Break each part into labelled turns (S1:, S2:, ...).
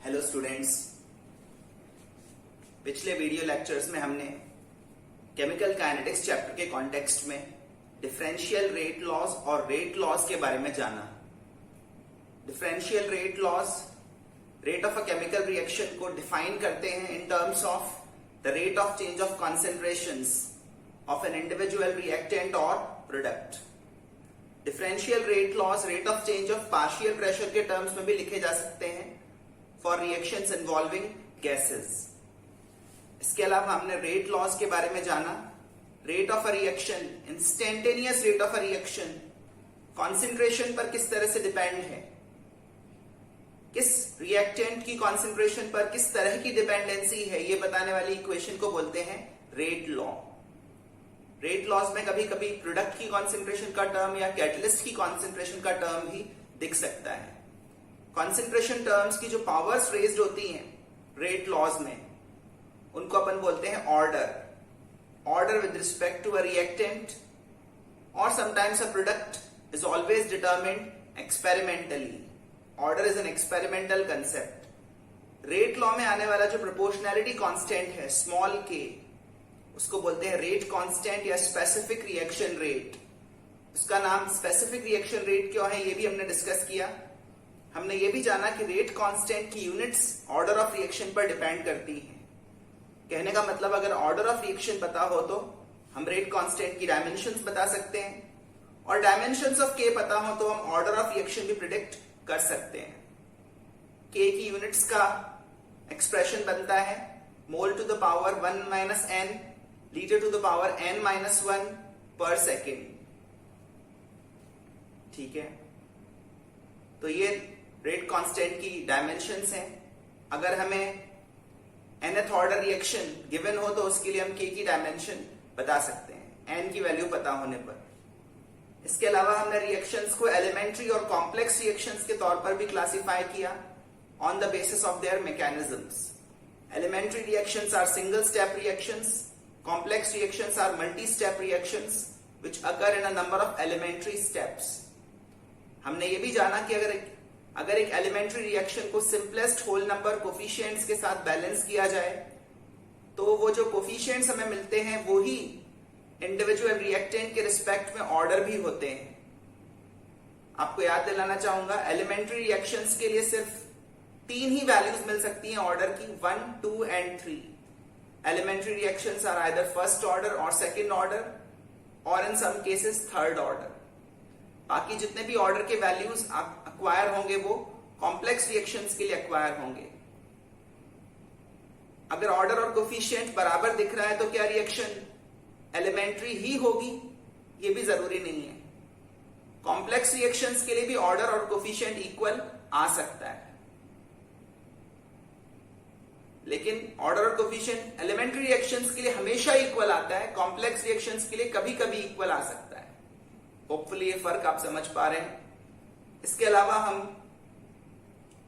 S1: Hello students, पिछले video lectures में हमने केमिकल काइनेटिक्स चैप्टर के कॉन्टेक्स्ट में डिफरेंशियल रेट लॉस और रेट लॉस के बारे में जाना। Differential rate laws rate of a chemical reaction को डिफाइन करते हैं in terms of the rate of change of concentrations of an individual reactant और product. Differential rate laws rate of change of partial pressure के terms में भी लिखे जा सकते हैं फॉर रिएक्शंस इन्वॉल्विंग गैसेस। इसके अलावा हमने रेट लॉस के बारे में जाना। Rate of a reaction, instantaneous rate of a reaction concentration पर किस तरह से डिपेंड है, किस रिएक्टेंट की कॉन्सेंट्रेशन पर किस तरह की डिपेंडेंसी है, ये बताने वाली इक्वेशन को बोलते हैं रेट लॉ। रेट लॉस में कभी कभी प्रोडक्ट की कॉन्सेंट्रेशन का टर्म या कैटलिस्ट की कॉन्सेंट्रेशन का टर्म भी दिख सकता है। कॉन्सेंट्रेशन टर्म्स की जो पावर्स रेज्ड होती हैं रेट लॉस में, उनको अपन बोलते हैं order with respect to a reactant, और sometimes a product is always determined experimentally. Order is an experimental concept. Rate law में आने वाला जो प्रोपोर्शनैलिटी कांस्टेंट है स्मॉल के, उसको बोलते हैं रेट कांस्टेंट या स्पेसिफिक रिएक्शन रेट। उसका नाम स्पेसिफिक रिएक्शन रेट क्यों है ये भी हमने डिस्कस किया। हमने ये भी जाना कि रेट कांस्टेंट की यूनिट्स ऑर्डर ऑफ रिएक्शन पर डिपेंड करती हैं। कहने का मतलब अगर ऑर्डर ऑफ रिएक्शन पता हो तो हम रेट कांस्टेंट की डायमेंशंस बता सकते हैं, और डायमेंशंस ऑफ के पता हो तो हम ऑर्डर ऑफ रिएक्शन भी प्रिडिक्ट कर सकते हैं। के की यूनिट्स का एक्सप्रेशन बनता है mole to the power 1 minus n, litre to the power n minus 1 पर सेकेंड। ठीक है, तो ये रेट कांस्टेंट की डायमेंशंस हैं। अगर हमें nth ऑर्डर रिएक्शन गिवन हो तो उसके लिए हम k की डायमेंशन बता सकते हैं n की वैल्यू पता होने पर। इसके अलावा हमने रिएक्शंस को एलिमेंट्री और कॉम्प्लेक्स रिएक्शंस के तौर पर भी क्लासिफाई किया on the basis of their mechanisms. Elementary reactions are single step reactions, complex reactions are multi-step reactions which occur in a number of elementary steps। हमने ये भी जाना कि अगर एक एलिमेंट्री रिएक्शन को सिंपलेस्ट होल नंबर कोफिशिएंट्स के साथ बैलेंस किया जाए तो वो जो कोफिशिएंट्स हमें मिलते हैं वो ही इंडिविजुअल रिएक्टेंट के रिस्पेक्ट में ऑर्डर भी होते हैं। आपको याद दिलाना चाहूंगा एलिमेंट्री रिएक्शंस के लिए सिर्फ 3 ही वैल्यूज मिल सकती हैं ऑर्डर की, 1, 2 and 3। Elementary reactions are either first order or second order or in some cases third order। बाकी जितने भी ऑर्डर के वैल्यूज अक्वायर होंगे वो कॉम्प्लेक्स रिएक्शंस के लिए अक्वायर होंगे। अगर ऑर्डर और कोफिशिएंट बराबर दिख रहा है तो क्या रिएक्शन एलिमेंट्री ही होगी? ये भी जरूरी नहीं है। कॉम्प्लेक्स रिएक्शंस के लिए भी ऑर्डर और कोफिशिएंट इक्वल आ सकता है, लेकिन ऑर्डर और कोफिशिएंट एलिमेंट्री रिएक्शंस के लिए हमेशा इक्वल आता है, कॉम्प्लेक्स रिएक्शंस के लिए कभी कभी इक्वल आ सकता है। होपफुली ये फर्क आप समझ पा रहे हैं। इसके अलावा हम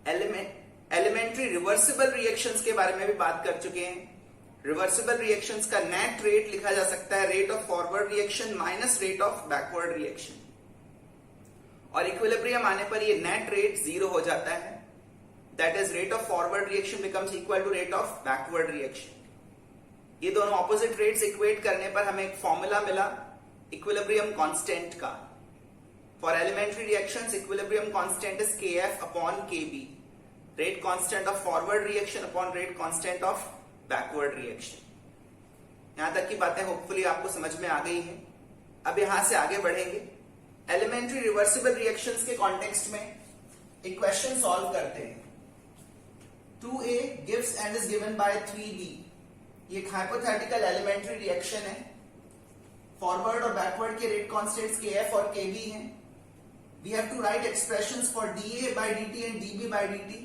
S1: एलिमेंट्री रिवर्सिबल रिएक्शंस के बारे में भी बात कर चुके हैं। रिवर्सिबल रिएक्शंस का नेट रेट लिखा जा सकता है rate of forward reaction minus rate of backward reaction, और इक्विलिब्रियम आने पर ये नेट रेट 0 हो जाता है। That is rate of forward reaction becomes equal to rate of backward reaction। ये दोनों opposite rates equate करने पर हमें एक फॉर्मूला मिला equilibrium constant का। For elementary reactions equilibrium constant is Kf upon Kb, rate constant of forward reaction upon rate constant of backward reaction। यहां तक की बातें hopefully आपको समझ में आ गई हैं। अब यहां से आगे बढ़ेंगे। elementary reversible reactions के context में एक question solve करते हैं। 2A gives and is given by 3B। ये एक हाइपोथेटिकल एलिमेंट्री रिएक्शन है। फॉरवर्ड और बैकवर्ड के रेट कांस्टेंट्स Kf और Kb हैं। We have to write expressions for dA by dt and dB by dt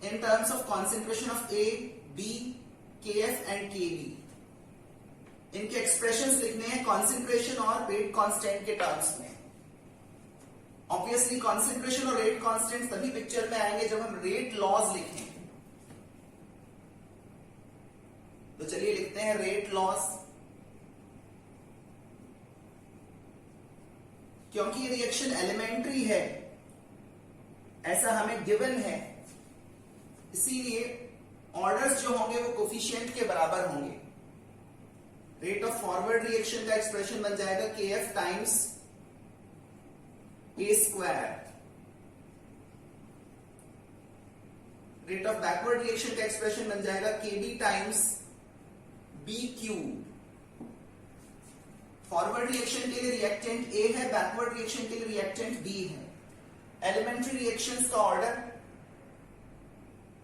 S1: in terms of concentration of A, B, Kf and Kb। इनके expressions लिखने हैं concentration और rate constant के terms में। Obviously concentration और rate constant तभी picture में आएंगे जब हम रेट लॉज लिखें। तो चलिए लिखते हैं रेट लॉस। क्योंकि ये रिएक्शन एलिमेंट्री है, ऐसा हमें गिवन है, इसीलिए ऑर्डर्स जो होंगे वो कोफिशिएंट के बराबर होंगे। रेट ऑफ फॉरवर्ड रिएक्शन का एक्सप्रेशन बन जाएगा KF times A square. Rate of backward reaction का एक्सप्रेशन बन जाएगा KB times B cube. Forward reaction के लिए रिएक्टेंट A है, बैकवर्ड रिएक्शन के लिए रिएक्टेंट B है। एलिमेंट्री रिएक्शंस का ऑर्डर,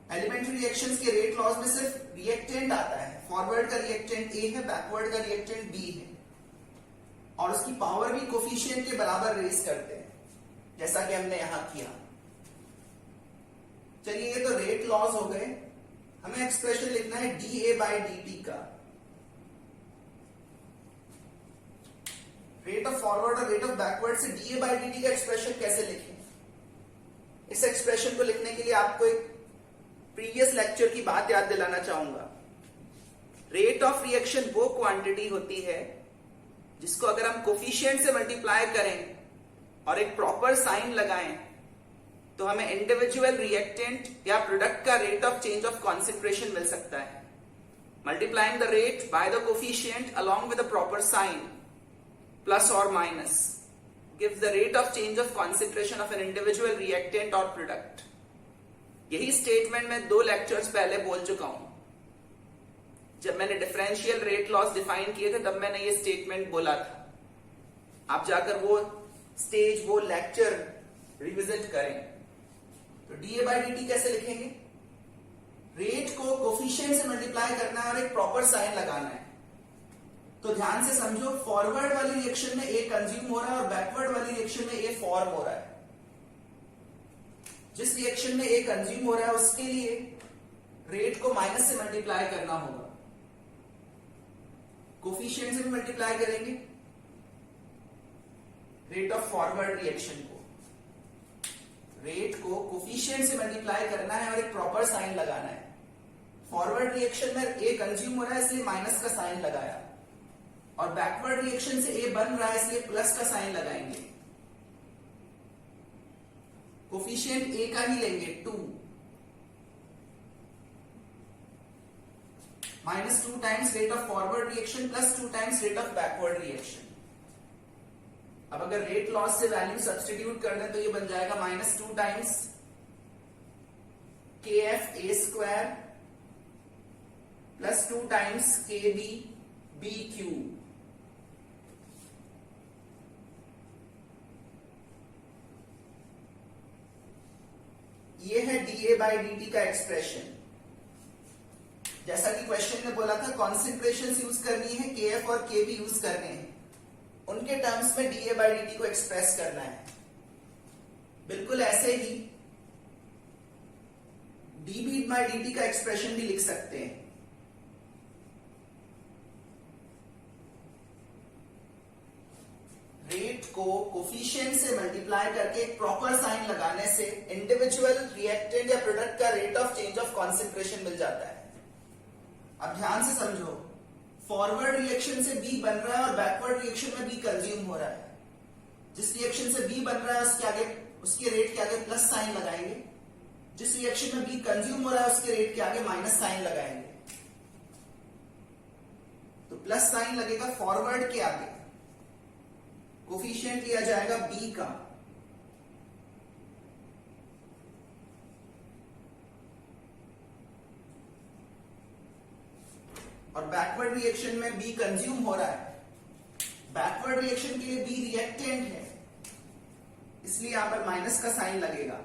S1: एलिमेंट्री रिएक्शंस के रेट लॉज में सिर्फ रिएक्टेंट आता है। फॉरवर्ड का रिएक्टेंट A है, बैकवर्ड का रिएक्टेंट B है, और उसकी पावर भी कोफिशिएंट के बराबर रेस करते हैं, जैसा कि हमने यहां किया। चलिए, ये तो रेट लॉज हो गए। हमें एक्सप्रेशन लिखना है dA/dt का। रेट ऑफ फॉरवर्ड और रेट ऑफ बैकवर्ड से dA/dt का एक्सप्रेशन कैसे लिखें? इस एक्सप्रेशन को लिखने के लिए आपको एक प्रीवियस लेक्चर की बात याद दिलाना चाहूंगा। रेट ऑफ रिएक्शन वो क्वांटिटी होती है जिसको अगर हम कोफिशिएंट से मल्टीप्लाई करें और एक प्रॉपर साइन लगाएं तो हमें इंडिविजुअल रिएक्टेंट या प्रोडक्ट का rate of change of concentration मिल सकता है। Multiplying the rate by the coefficient along with the proper sign plus और minus gives the rate of change of concentration of an individual reactant or product। यही statement मैं 2 lectures पहले बोल चुका हूं। जब मैंने डिफरेंशियल रेट लॉस डिफाइन किए थे तब मैंने ये स्टेटमेंट बोला था। आप जाकर वो स्टेज, वो लेक्चर रिविजिट करें। तो dA/dt कैसे लिखेंगे? रेट को कोफिशिएंट से मल्टीप्लाई करना है और एक प्रॉपर साइन लगाना है। तो ध्यान से समझो, फॉरवर्ड वाली रिएक्शन में A कंज्यूम हो रहा है और बैकवर्ड वाली रिएक्शन में A फॉर्म हो रहा है। जिस रिएक्शन में A कंज्यूम हो रहा है उसके लिए रेट को माइनस से मल्टीप्लाई करना होगा। कोफिशिएंट से भी मल्टीप्लाई करेंगे रेट ऑफ फॉरवर्ड रिएक्शन को। रेट को कोफिशिएंट से मल्टीप्लाई करना है और एक प्रॉपर साइन लगाना है। फॉरवर्ड रिएक्शन में A कंज्यूम हो रहा है इसलिए माइनस का साइन लगाया, और बैकवर्ड रिएक्शन से A बन रहा है इसलिए प्लस का साइन लगाएंगे। कोफिशिएंट A का ही लेंगे 2 minus 2 times rate of forward reaction plus 2 times rate of backward reaction. अब अगर रेट लॉस से वैल्यू सब्स्टिट्यूट कर दें तो ये बन जाएगा -2 times KF A square plus 2 times KB B cube. ये है dA/dt का एक्सप्रेशन। जैसा कि क्वेश्चन में बोला था, कॉन्सेंट्रेशन यूज करनी है, KF और KB यूज करने हैं, उनके टर्म्स में dA/dt को एक्सप्रेस करना है। बिल्कुल ऐसे ही dB/dt का एक्सप्रेशन भी लिख सकते हैं। रेट को कोफिशिएंट से मल्टीप्लाई करके एक प्रॉपर साइन लगाने से इंडिविजुअल रिएक्टेंट या प्रोडक्ट का rate of change of concentration मिल जाता है। अब ध्यान से समझो, फॉरवर्ड रिएक्शन से B बन रहा है और बैकवर्ड रिएक्शन में B कंज्यूम हो रहा है। जिस रिएक्शन से B बन रहा है उसके आगे, उसके रेट के आगे प्लस साइन लगाएंगे। जिस रिएक्शन में B कंज्यूम हो रहा है उसके रेट के आगे माइनस साइन लगाएंगे। तो प्लस साइन लगेगा फॉरवर्ड के आगे, कोफिशिएंट लिया जाएगा B का, और बैकवर्ड रिएक्शन में B कंज्यूम हो रहा है। बैकवर्ड रिएक्शन के लिए B रिएक्टेंट है इसलिए यहां पर माइनस का साइन लगेगा।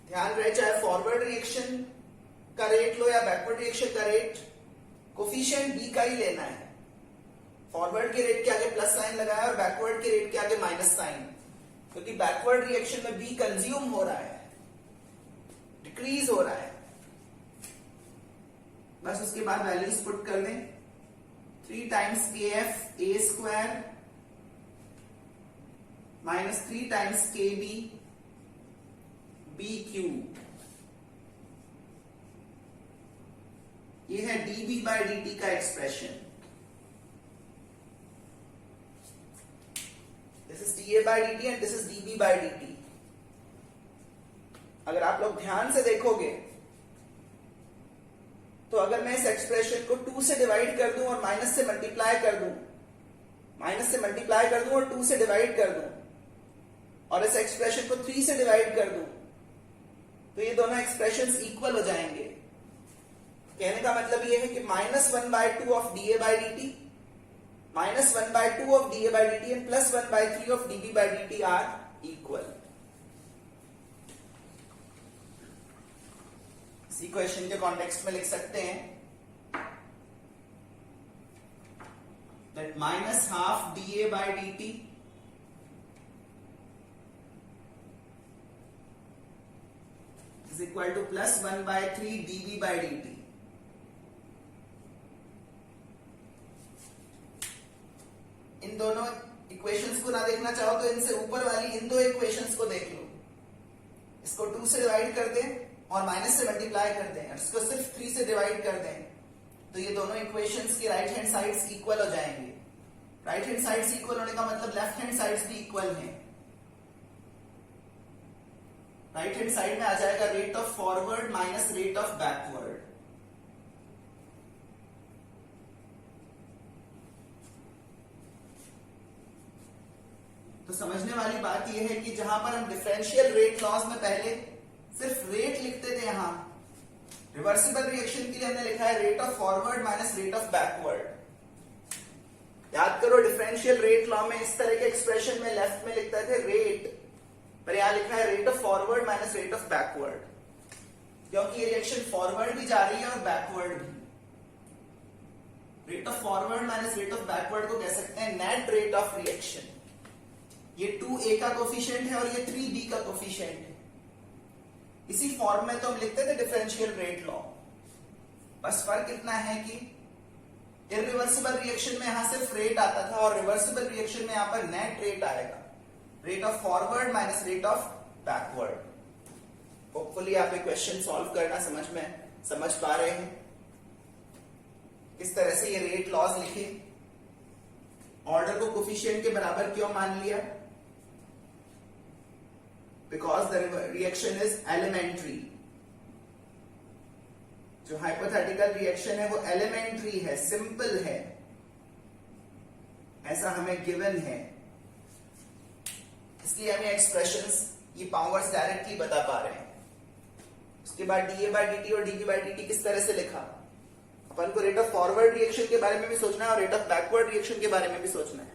S1: ध्यान रहे, चाहे फॉरवर्ड रिएक्शन का रेट लो या बैकवर्ड रिएक्शन का रेट, कोफिशिएंट B का ही लेना है। फॉरवर्ड के रेट के आगे प्लस साइन लगाया और बैकवर्ड के रेट के आगे माइनस साइन, क्योंकि बैकवर्ड रिएक्शन में B कंज्यूम हो रहा है, डिक्रीज हो रहा है। बस उसके बाद वैल्यूज पुट कर दें। 3 times KF A square minus 3 times KB B cube. ये है dB/dt का expression. This is dA/dt and this is dB/dt। अगर आप लोग ध्यान से देखोगे तो अगर मैं इस एक्सप्रेशन को 2 से डिवाइड कर दूं और माइनस से मल्टीप्लाई कर दूं, माइनस से मल्टीप्लाई कर दूं और 2 से डिवाइड कर दूं, और इस एक्सप्रेशन को 3 से डिवाइड कर दूं, तो ये दोनों एक्सप्रेशंस इक्वल हो जाएंगे। कहने का मतलब ये है कि -1/2 of dA/dt, -1/2 of dA/dt and +1/3 of dB/dt are equal. इसी क्वेश्चन के कॉन्टेक्स्ट में लिख सकते हैं that -12 dA/dt is equal to +1/3 dB/dt। इन दोनों इक्वेशंस को ना देखना चाहो तो इनसे ऊपर वाली इन दो इक्वेशंस को देख लो। इसको 2 से डिवाइड कर दें और माइनस से मल्टीप्लाई कर दें और इसको सिर्फ 3 से डिवाइड कर दें, तो ये दोनों इक्वेशंस की राइट हैंड साइड्स इक्वल हो जाएंगे। राइट हैंड साइड्स इक्वल होने का मतलब लेफ्ट हैंड साइड्स भी इक्वल हैं। राइट हैंड साइड में आ जाएगा rate of forward minus rate of backward. तो समझने वाली बात यह है कि जहां पर हम डिफरेंशियल रेट लॉज में पहले सिर्फ रेट लिखते थे, यहां रिवर्सिबल रिएक्शन के लिए हमने लिखा है rate of forward minus rate of backward. याद करो डिफरेंशियल रेट लॉ में इस तरह के एक्सप्रेशन में लेफ्ट में लिखते थे रेट, पर यहां लिखा है rate of forward minus rate of backward, क्योंकि ये रिएक्शन फॉरवर्ड भी जा रही है और बैकवर्ड भी। Rate of forward minus rate of backward को कह सकते हैं नेट रेट ऑफ रिएक्शन। ये 2a का कोफिशिएंट है और ये 3b का कोफिशिएंट है। इसी फॉर्म में तो हम लिखते थे डिफरेंशियल रेट लॉ, बस फर्क इतना है कि इरिवर्सिबल रिएक्शन में यहां सिर्फ रेट आता था और रिवर्सिबल रिएक्शन में यहां पर नेट रेट आएगा, rate of forward minus rate of backward. Hopefully आप ये क्वेश्चन सॉल्व करना समझ पा रहे हैं किस तरह से ये रेट लॉज लिखे। ऑर्डर को कोफिशिएंट के बराबर क्यों मान लिया? Because the reaction is elementary. जो हाइपोथेटिकल रिएक्शन है वो एलिमेंट्री है, सिंपल है, ऐसा हमें गिवन है, इसलिए हमें एक्सप्रेशंस ये पावर्स डायरेक्टली बता पा रहे हैं। उसके बाद dA/dt और dB/dt किस तरह से लिखा? अपन को रेट ऑफ फॉरवर्ड रिएक्शन के बारे में भी सोचना है और रेट ऑफ बैकवर्ड रिएक्शन के बारे में भी सोचना है।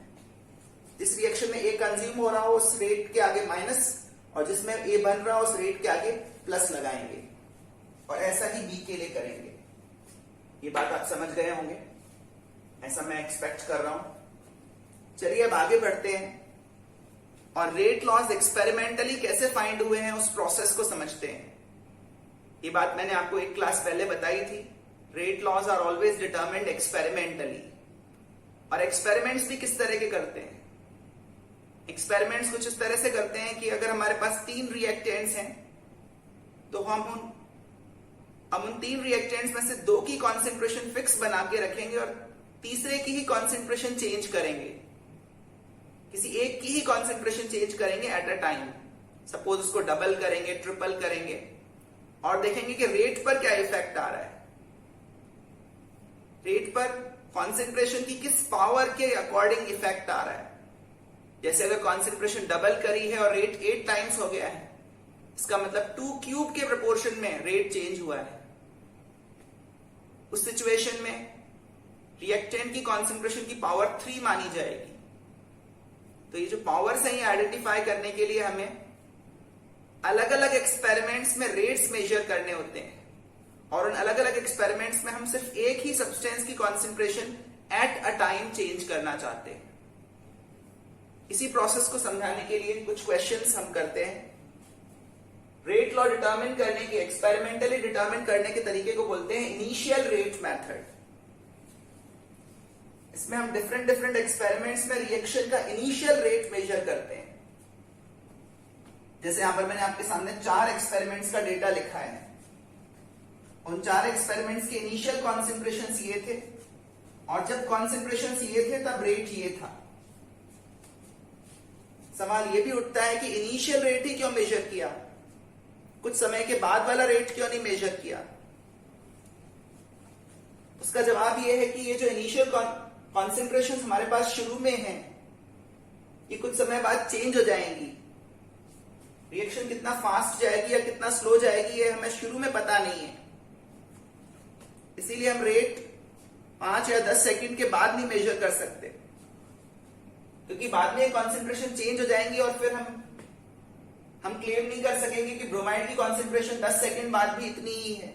S1: जिस रिएक्शन में A कंज्यूम हो रहा हो उस रेट के आगे माइनस, और जिसमें A बन रहा हो उस रेट के आगे प्लस लगाएंगे, और ऐसा ही B के लिए करेंगे। ये बात आप समझ गए होंगे, ऐसा मैं एक्सपेक्ट कर रहा हूं। चलिए अब आगे बढ़ते हैं और रेट लॉज एक्सपेरिमेंटली कैसे फाइंड हुए हैं उस प्रोसेस को समझते हैं। ये बात मैंने आपको एक क्लास पहले बताई थी। Rate laws are always determined experimentally. और एक्सपेरिमेंट्स भी किस तरह के करते हैं? एक्सपेरिमेंट्स कुछ इस तरह से करते हैं कि अगर हमारे पास 3 रिएक्टेंट्स हैं तो हम उन 3 रिएक्टेंट्स में से 2 की कॉन्सेंट्रेशन फिक्स बना के रखेंगे और तीसरे की ही कॉन्सेंट्रेशन चेंज करेंगे, किसी एक की ही कॉन्सेंट्रेशन चेंज करेंगे एट अ टाइम। सपोज उसको डबल करेंगे, ट्रिपल करेंगे, और देखेंगे कि रेट पर क्या इफेक्ट आ रहा है, रेट पर कॉन्सेंट्रेशन की किस पावर के अकॉर्डिंग इफेक्ट आ रहा है। जैसे अगर कॉन्सेंट्रेशन डबल करी है और रेट 8 टाइम्स हो गया है, इसका मतलब 2 क्यूब के प्रोपोर्शन में रेट चेंज हुआ है। उस सिचुएशन में रिएक्टेंट की कॉन्सेंट्रेशन की पावर 3 मानी जाएगी। तो ये जो पावर्स हैं ये आइडेंटिफाई करने के लिए हमें अलग अलग एक्सपेरिमेंट्स में रेट्स मेजर करने होते हैं, और उन अलग अलग एक्सपेरिमेंट्स में हम सिर्फ एक ही सब्सटेंस की concentration at a time change करना चाहते हैं। इसी प्रोसेस को समझाने के लिए कुछ क्वेश्चंस हम करते हैं। रेट लॉ डिटरमिन करने के, एक्सपेरिमेंटली डिटरमिन करने के तरीके को बोलते हैं इनिशियल रेट मेथड। इसमें हम डिफरेंट एक्सपेरिमेंट्स में रिएक्शन का इनिशियल रेट मेजर करते हैं। जैसे यहां पर मैंने आपके सामने 4 एक्सपेरिमेंट्स का डेटा लिखा है। उन 4 एक्सपेरिमेंट्स के इनिशियल कॉन्सेंट्रेशंस ये थे, और जब कॉन्सेंट्रेशंस ये थे तब रेट ये था। सवाल ये भी उठता है कि इनिशियल रेट ही क्यों मेजर किया? कुछ समय के बाद वाला रेट क्यों नहीं मेजर किया? उसका जवाब यह है कि ये जो इनिशियल कॉन्सेंट्रेशन हमारे पास शुरू में है, ये कुछ समय बाद चेंज हो जाएंगी। रिएक्शन कितना फास्ट जाएगी या कितना स्लो जाएगी ये हमें शुरू में पता नहीं है, इसीलिए हम रेट 5 या 10 सेकंड के बाद नहीं मेजर कर सकते, क्योंकि बाद में कॉन्सेंट्रेशन चेंज हो जाएंगी और फिर हम क्लेम नहीं कर सकेंगे कि ब्रोमाइड की कॉन्सेंट्रेशन 10 सेकंड बाद भी इतनी ही है,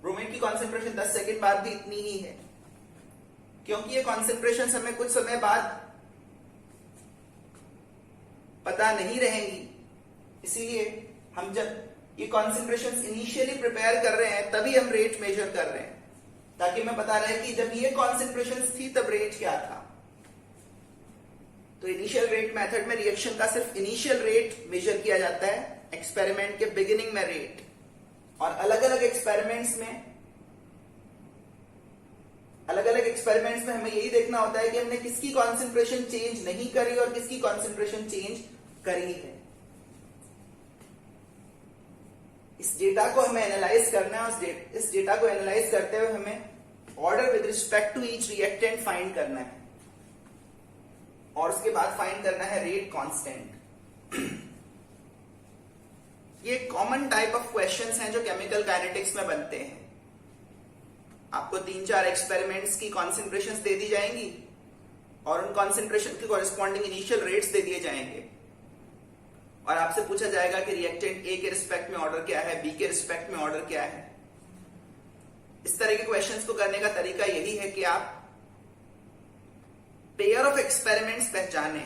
S1: ब्रोमाइड की कॉन्सेंट्रेशन 10 सेकंड बाद भी इतनी ही है, क्योंकि ये कॉन्सेंट्रेशन हमें कुछ समय बाद पता नहीं रहेंगी। इसीलिए हम जब ये कॉन्सेंट्रेशन इनिशियली प्रिपेयर कर रहे हैं तभी हम रेट मेजर कर रहे हैं, ताकि हमें पता रहे कि जब ये कॉन्सेंट्रेशन थी तब रेट क्या था। तो इनिशियल रेट मेथड में रिएक्शन का सिर्फ इनिशियल रेट मेजर किया जाता है, एक्सपेरिमेंट के बिगिनिंग में रेट, और अलग अलग एक्सपेरिमेंट्स में हमें यही देखना होता है कि हमने किसकी कॉन्सेंट्रेशन चेंज नहीं करी और किसकी कॉन्सेंट्रेशन चेंज करी है। इस डेटा को हमें एनालाइज करना है, इस डेटा को एनालाइज करते हुए हमें order with respect to each reactant find करना है, और उसके बाद फाइंड करना है रेट कांस्टेंट। ये कॉमन टाइप ऑफ क्वेश्चंस हैं जो केमिकल काइनेटिक्स में बनते हैं। आपको 3-4 एक्सपेरिमेंट्स की कॉन्सेंट्रेशंस दे दी जाएंगी और उन कॉन्सेंट्रेशन के कॉरेस्पॉन्डिंग इनिशियल रेट्स दे दिए जाएंगे, और आपसे पूछा जाएगा कि रिएक्टेंट ए के रिस्पेक्ट में ऑर्डर क्या है, बी के रिस्पेक्ट में ऑर्डर क्या है। इस तरह के क्वेश्चंस को करने का तरीका यही है कि आप पेयर ऑफ एक्सपेरिमेंट्स पहचाने,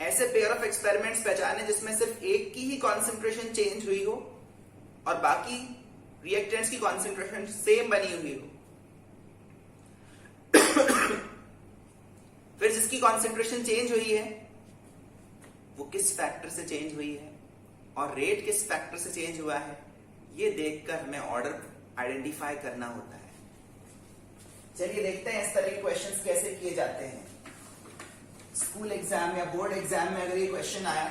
S1: ऐसे पेयर ऑफ एक्सपेरिमेंट्स पहचाने जिसमें सिर्फ एक की ही कॉन्सेंट्रेशन चेंज हुई हो और बाकी रिएक्टेंट्स की कॉन्सेंट्रेशन सेम बनी हुई हो। फिर जिसकी कॉन्सेंट्रेशन चेंज हुई है वो किस फैक्टर से चेंज हुई है और रेट किस फैक्टर से चेंज हुआ है, ये देखकर हमें ऑर्डर आइडेंटिफाई करना होता है। चलिए देखते हैं इस तरह के क्वेश्चंस कैसे किए जाते हैं। स्कूल एग्जाम या बोर्ड एग्जाम में अगर ये क्वेश्चन आया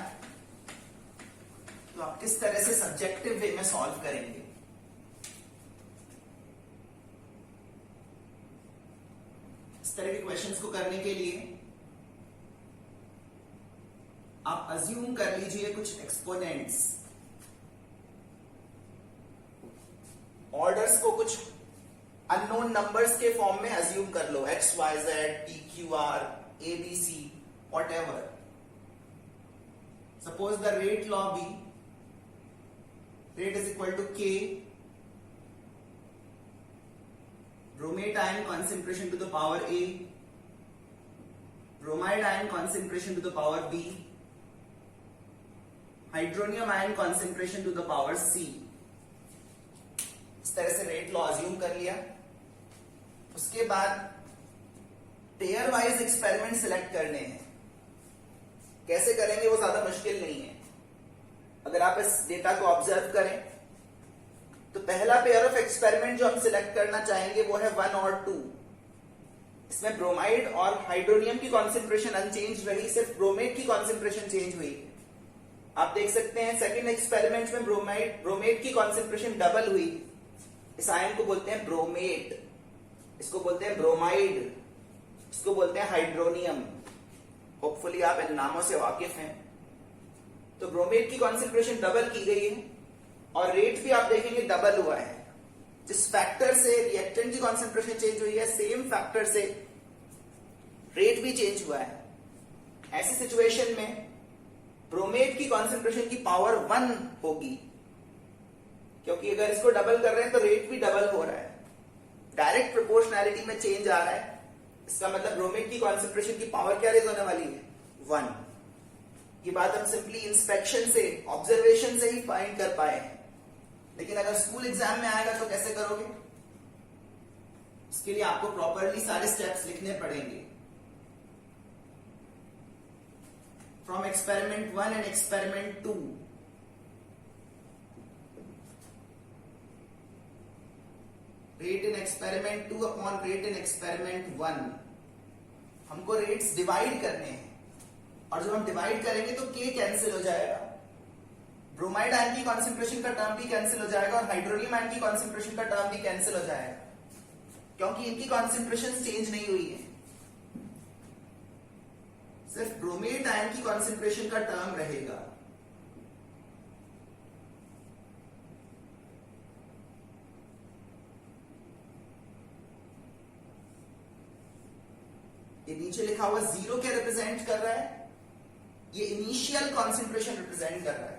S1: तो आप किस तरह से सब्जेक्टिव वे में सॉल्व करेंगे। इस तरह के क्वेश्चंस को करने के लिए आप अज्यूम कर लीजिए कुछ एक्सपोनेंट्स, ऑर्डर्स को कुछ अननोन नंबर्स के फॉर्म में अज्यूम कर लो, x, y, z, p, q, r, a, b, c, whatever. Suppose the rate law be rate is equal to k bromate ion concentration to the power a, bromide ion concentration to the power b, hydronium ion concentration to the power c. इस तरह से rate law assume कर लिया। उसके बाद pair wise experiment select करने हैं। कैसे करेंगे वो ज्यादा मुश्किल नहीं है। अगर आप इस डेटा को ऑब्जर्व करें तो पहला पेयर ऑफ एक्सपेरिमेंट जो हम सिलेक्ट करना चाहेंगे वो है 1 और 2। इसमें ब्रोमाइड और हाइड्रोनियम की कॉन्सेंट्रेशन अनचेंज रही, सिर्फ ब्रोमेट की कॉन्सेंट्रेशन चेंज हुई। आप देख सकते हैं सेकेंड एक्सपेरिमेंट में ब्रोमेट की कॉन्सेंट्रेशन डबल हुई। इस आयन को बोलते हैं ब्रोमेट, इसको बोलते हैं ब्रोमाइड, इसको बोलते हैं हाइड्रोनियम। होपफुली आप इन नामों से वाकिफ हैं। तो ब्रोमेट की कॉन्सेंट्रेशन डबल की गई है और रेट भी आप देखेंगे डबल हुआ है। जिस फैक्टर से रिएक्टेंट की कॉन्सेंट्रेशन चेंज हुई है, सेम फैक्टर से रेट भी चेंज हुआ है। ऐसी सिचुएशन में ब्रोमेट की कॉन्सेंट्रेशन की पावर 1 होगी, क्योंकि अगर इसको डबल कर रहे हैं तो रेट भी डबल हो रहा है। डायरेक्ट प्रोपोर्शनैलिटी में चेंज आ रहा है। इसका मतलब ब्रोमेट की कॉन्सेंट्रेशन की पावर क्या रेज होने वाली है, 1। ये बात हम सिंपली इंस्पेक्शन से, ऑब्जर्वेशन से ही फाइंड कर पाए हैं। लेकिन अगर स्कूल एग्जाम में आएगा तो कैसे करोगे? इसके लिए आपको प्रॉपरली सारे स्टेप्स लिखने पड़ेंगे। From experiment 1 and experiment 2, rate in experiment 2 upon rate in experiment 1। हमको रेट्स डिवाइड करने हैं, और जब हम डिवाइड करेंगे तो k कैंसिल हो जाएगा, ब्रोमाइड आयन की कॉन्सेंट्रेशन का टर्म भी कैंसिल हो जाएगा और हाइड्रोनियम आयन की कॉन्सेंट्रेशन का टर्म भी कैंसिल हो जाएगा, क्योंकि इनकी कॉन्सेंट्रेशन चेंज नहीं हुई है। सिर्फ ब्रोमेट आयन की कॉन्सेंट्रेशन का टर्म रहेगा। ये नीचे लिखा हुआ जीरो क्या रिप्रेजेंट कर रहा है? ये इनिशियल कॉन्सेंट्रेशन रिप्रेजेंट कर रहा है।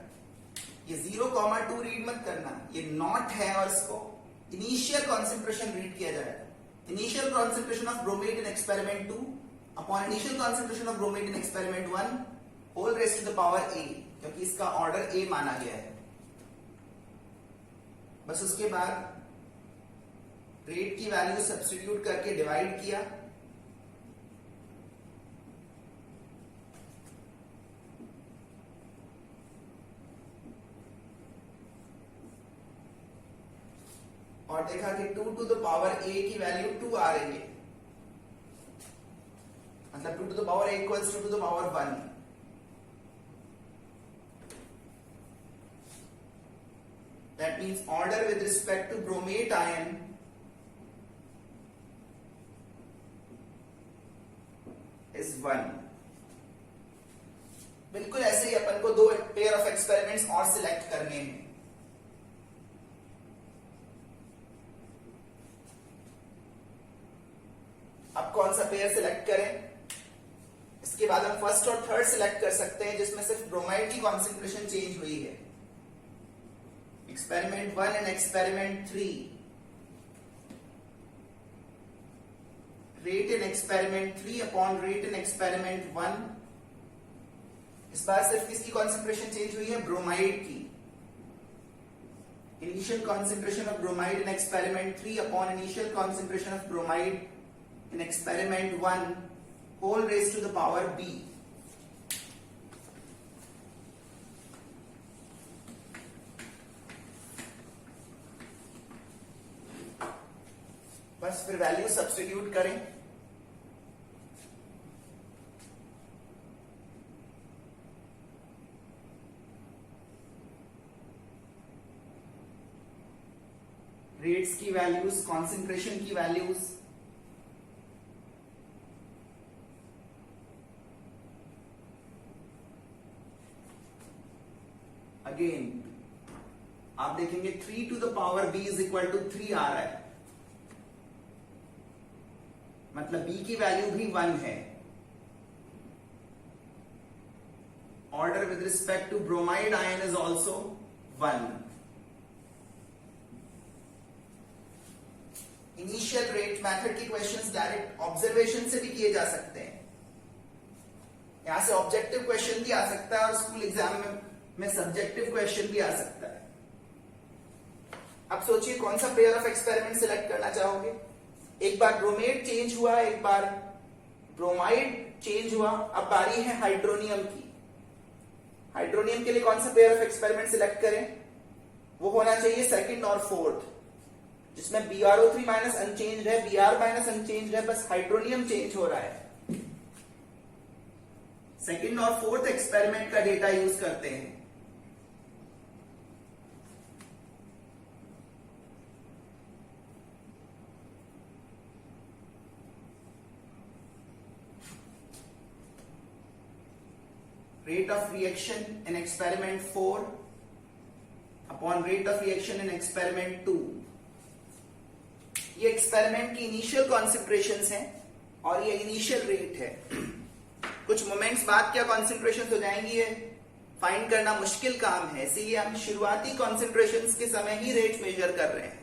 S1: ये 0,2 रीड मत करना, ये नॉट है और इसको इनिशियल कॉन्सेंट्रेशन रीड किया जाएगा। Initial concentration of bromate in experiment 2 upon initial concentration of bromate in experiment 1 whole raise to the power a, क्योंकि इसका ऑर्डर a माना गया है। बस उसके बाद रेट की वैल्यू सब्स्टिट्यूट करके डिवाइड किया, और देखा कि 2 टू द पावर a की वैल्यू 2 आ रही है, मतलब 2 to the power a equals 2 to the power 1। That means order with respect to bromate ion is 1। बिल्कुल ऐसे ही अपन को दो पेयर ऑफ एक्सपेरिमेंट्स और सिलेक्ट करने हैं। अब कौन सा पेयर सिलेक्ट करें? इसके बाद हम फर्स्ट और थर्ड सिलेक्ट कर सकते हैं, जिसमें सिर्फ ब्रोमाइड की कॉन्सेंट्रेशन चेंज हुई है। Experiment 1 and experiment 3, rate in experiment 3 upon rate in experiment 1। इस बार सिर्फ किसकी कॉन्सेंट्रेशन चेंज हुई है? ब्रोमाइड की। Initial concentration of bromide in experiment 3 upon initial concentration of bromide in experiment 1 whole raised to the power b। बस फिर value substitute करें। Rates की वैल्यूज, कॉन्सेंट्रेशन की वैल्यूज, अगेन आप देखेंगे 3 to the power b is equal to 3 आ रहा है, मतलब b की वैल्यू भी 1 है। Order with respect to bromide ion is also 1। Initial rate method के क्वेश्चंस डायरेक्ट ऑब्जर्वेशन से भी किए जा सकते हैं। यहां से ऑब्जेक्टिव क्वेश्चन भी आ सकता है और स्कूल एग्जाम में सब्जेक्टिव क्वेश्चन भी आ सकता है। अब सोचिए कौन सा पेयर ऑफ एक्सपेरिमेंट सिलेक्ट करना चाहोगे? एक बार ब्रोमेट चेंज हुआ, एक बार ब्रोमाइड चेंज हुआ, अब बारी है हाइड्रोनियम की। हाइड्रोनियम के लिए कौन सा पेयर ऑफ एक्सपेरिमेंट सिलेक्ट करें? वो होना चाहिए सेकंड और फोर्थ, जिसमें BrO3 माइनस अनचेंज है, Br माइनस अनचेंज है, बस हाइड्रोनियम चेंज हो रहा है। सेकंड और फोर्थ एक्सपेरिमेंट का डेटा यूज करते हैं। Rate of reaction in experiment 4 upon rate of reaction in experiment 2। ये एक्सपेरिमेंट की इनिशियल कॉन्सेंट्रेशंस हैं और ये इनिशियल रेट है। कुछ मोमेंट्स बाद क्या कॉन्सेंट्रेशंस हो जाएंगी, ये फाइंड करना मुश्किल काम है, इसीलिए हम शुरुआती कॉन्सेंट्रेशंस के समय ही रेट मेजर कर रहे हैं।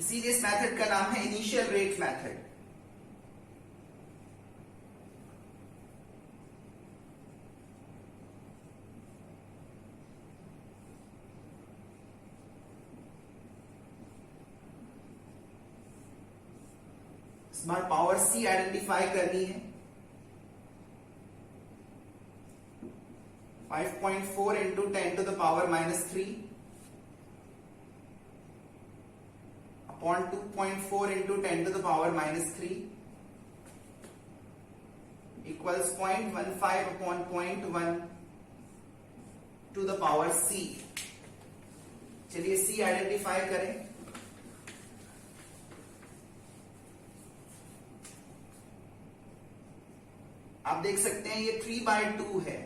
S1: इसीलिए इस मेथड का नाम है इनिशियल रेट मेथड। इस बार पावर C आइडेंटिफाई करनी है। 5.4 into 10 to the power -3 upon 2.4 into 10 to the power -3 equals 0.15 upon 0.1 to the power C। चलिए C आइडेंटिफाई करें। आप देख सकते हैं ये 3/2 है,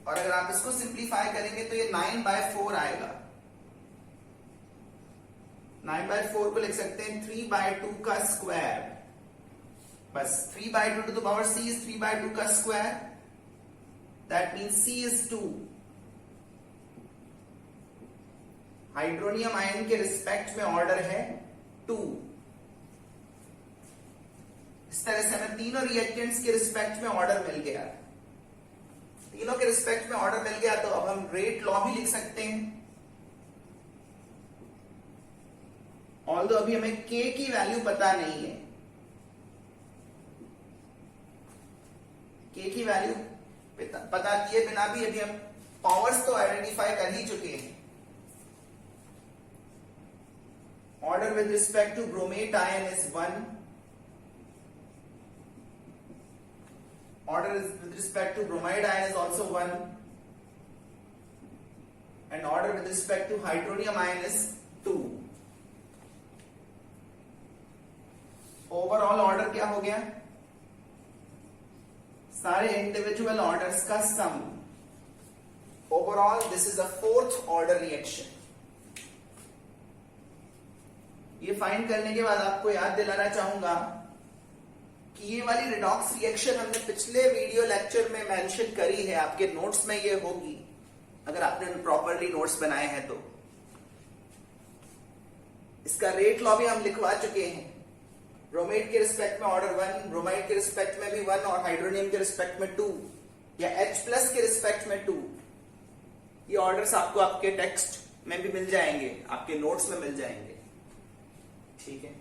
S1: और अगर आप इसको सिंप्लीफाई करेंगे तो ये 9/4 आएगा। 9/4 को लिख सकते हैं 3/2 का स्क्वायर। बस 3/2 to the power C is 3/2 का square. That means C is 2। Hydronium ion के रिस्पेक्ट में ऑर्डर है 2। इस तरह से हमें तीनों रिएक्टेंट्स के रिस्पेक्ट में ऑर्डर मिल गया। तीनों के रिस्पेक्ट में ऑर्डर मिल गया तो अब हम रेट लॉ भी लिख सकते हैं। ऑल्दो अभी हमें K की वैल्यू पता नहीं है, K की वैल्यू पता किए बिना भी अभी हम पावर्स तो आइडेंटिफाई कर ही चुके हैं। Order with respect to bromate ion is 1। Order with respect to bromide ion is also 1, and order with respect to hydronium ion is 2. Overall order क्या हो गया? सारे इंडिविजुअल ऑर्डर्स का सम। Overall this is a 4th order reaction। ये find करने के बाद आपको याद दिलाना चाहूंगा कि ये वाली रिडॉक्स रिएक्शन हमने पिछले वीडियो लेक्चर में मेंशन करी है, आपके नोट्स में ये होगी अगर आपने प्रॉपरली नोट्स बनाए हैं तो। इसका रेट लॉ भी हम लिखवा चुके हैं। ब्रोमेट के रिस्पेक्ट में ऑर्डर 1, ब्रोमाइड के रिस्पेक्ट में भी 1 और हाइड्रोनियम के रिस्पेक्ट में 2 या H+ के रिस्पेक्ट में 2। ये ऑर्डर्स आपको आपके टेक्स्ट में भी मिल जाएंगे, आपके नोट्स में मिल जाएंगे। ठीक है।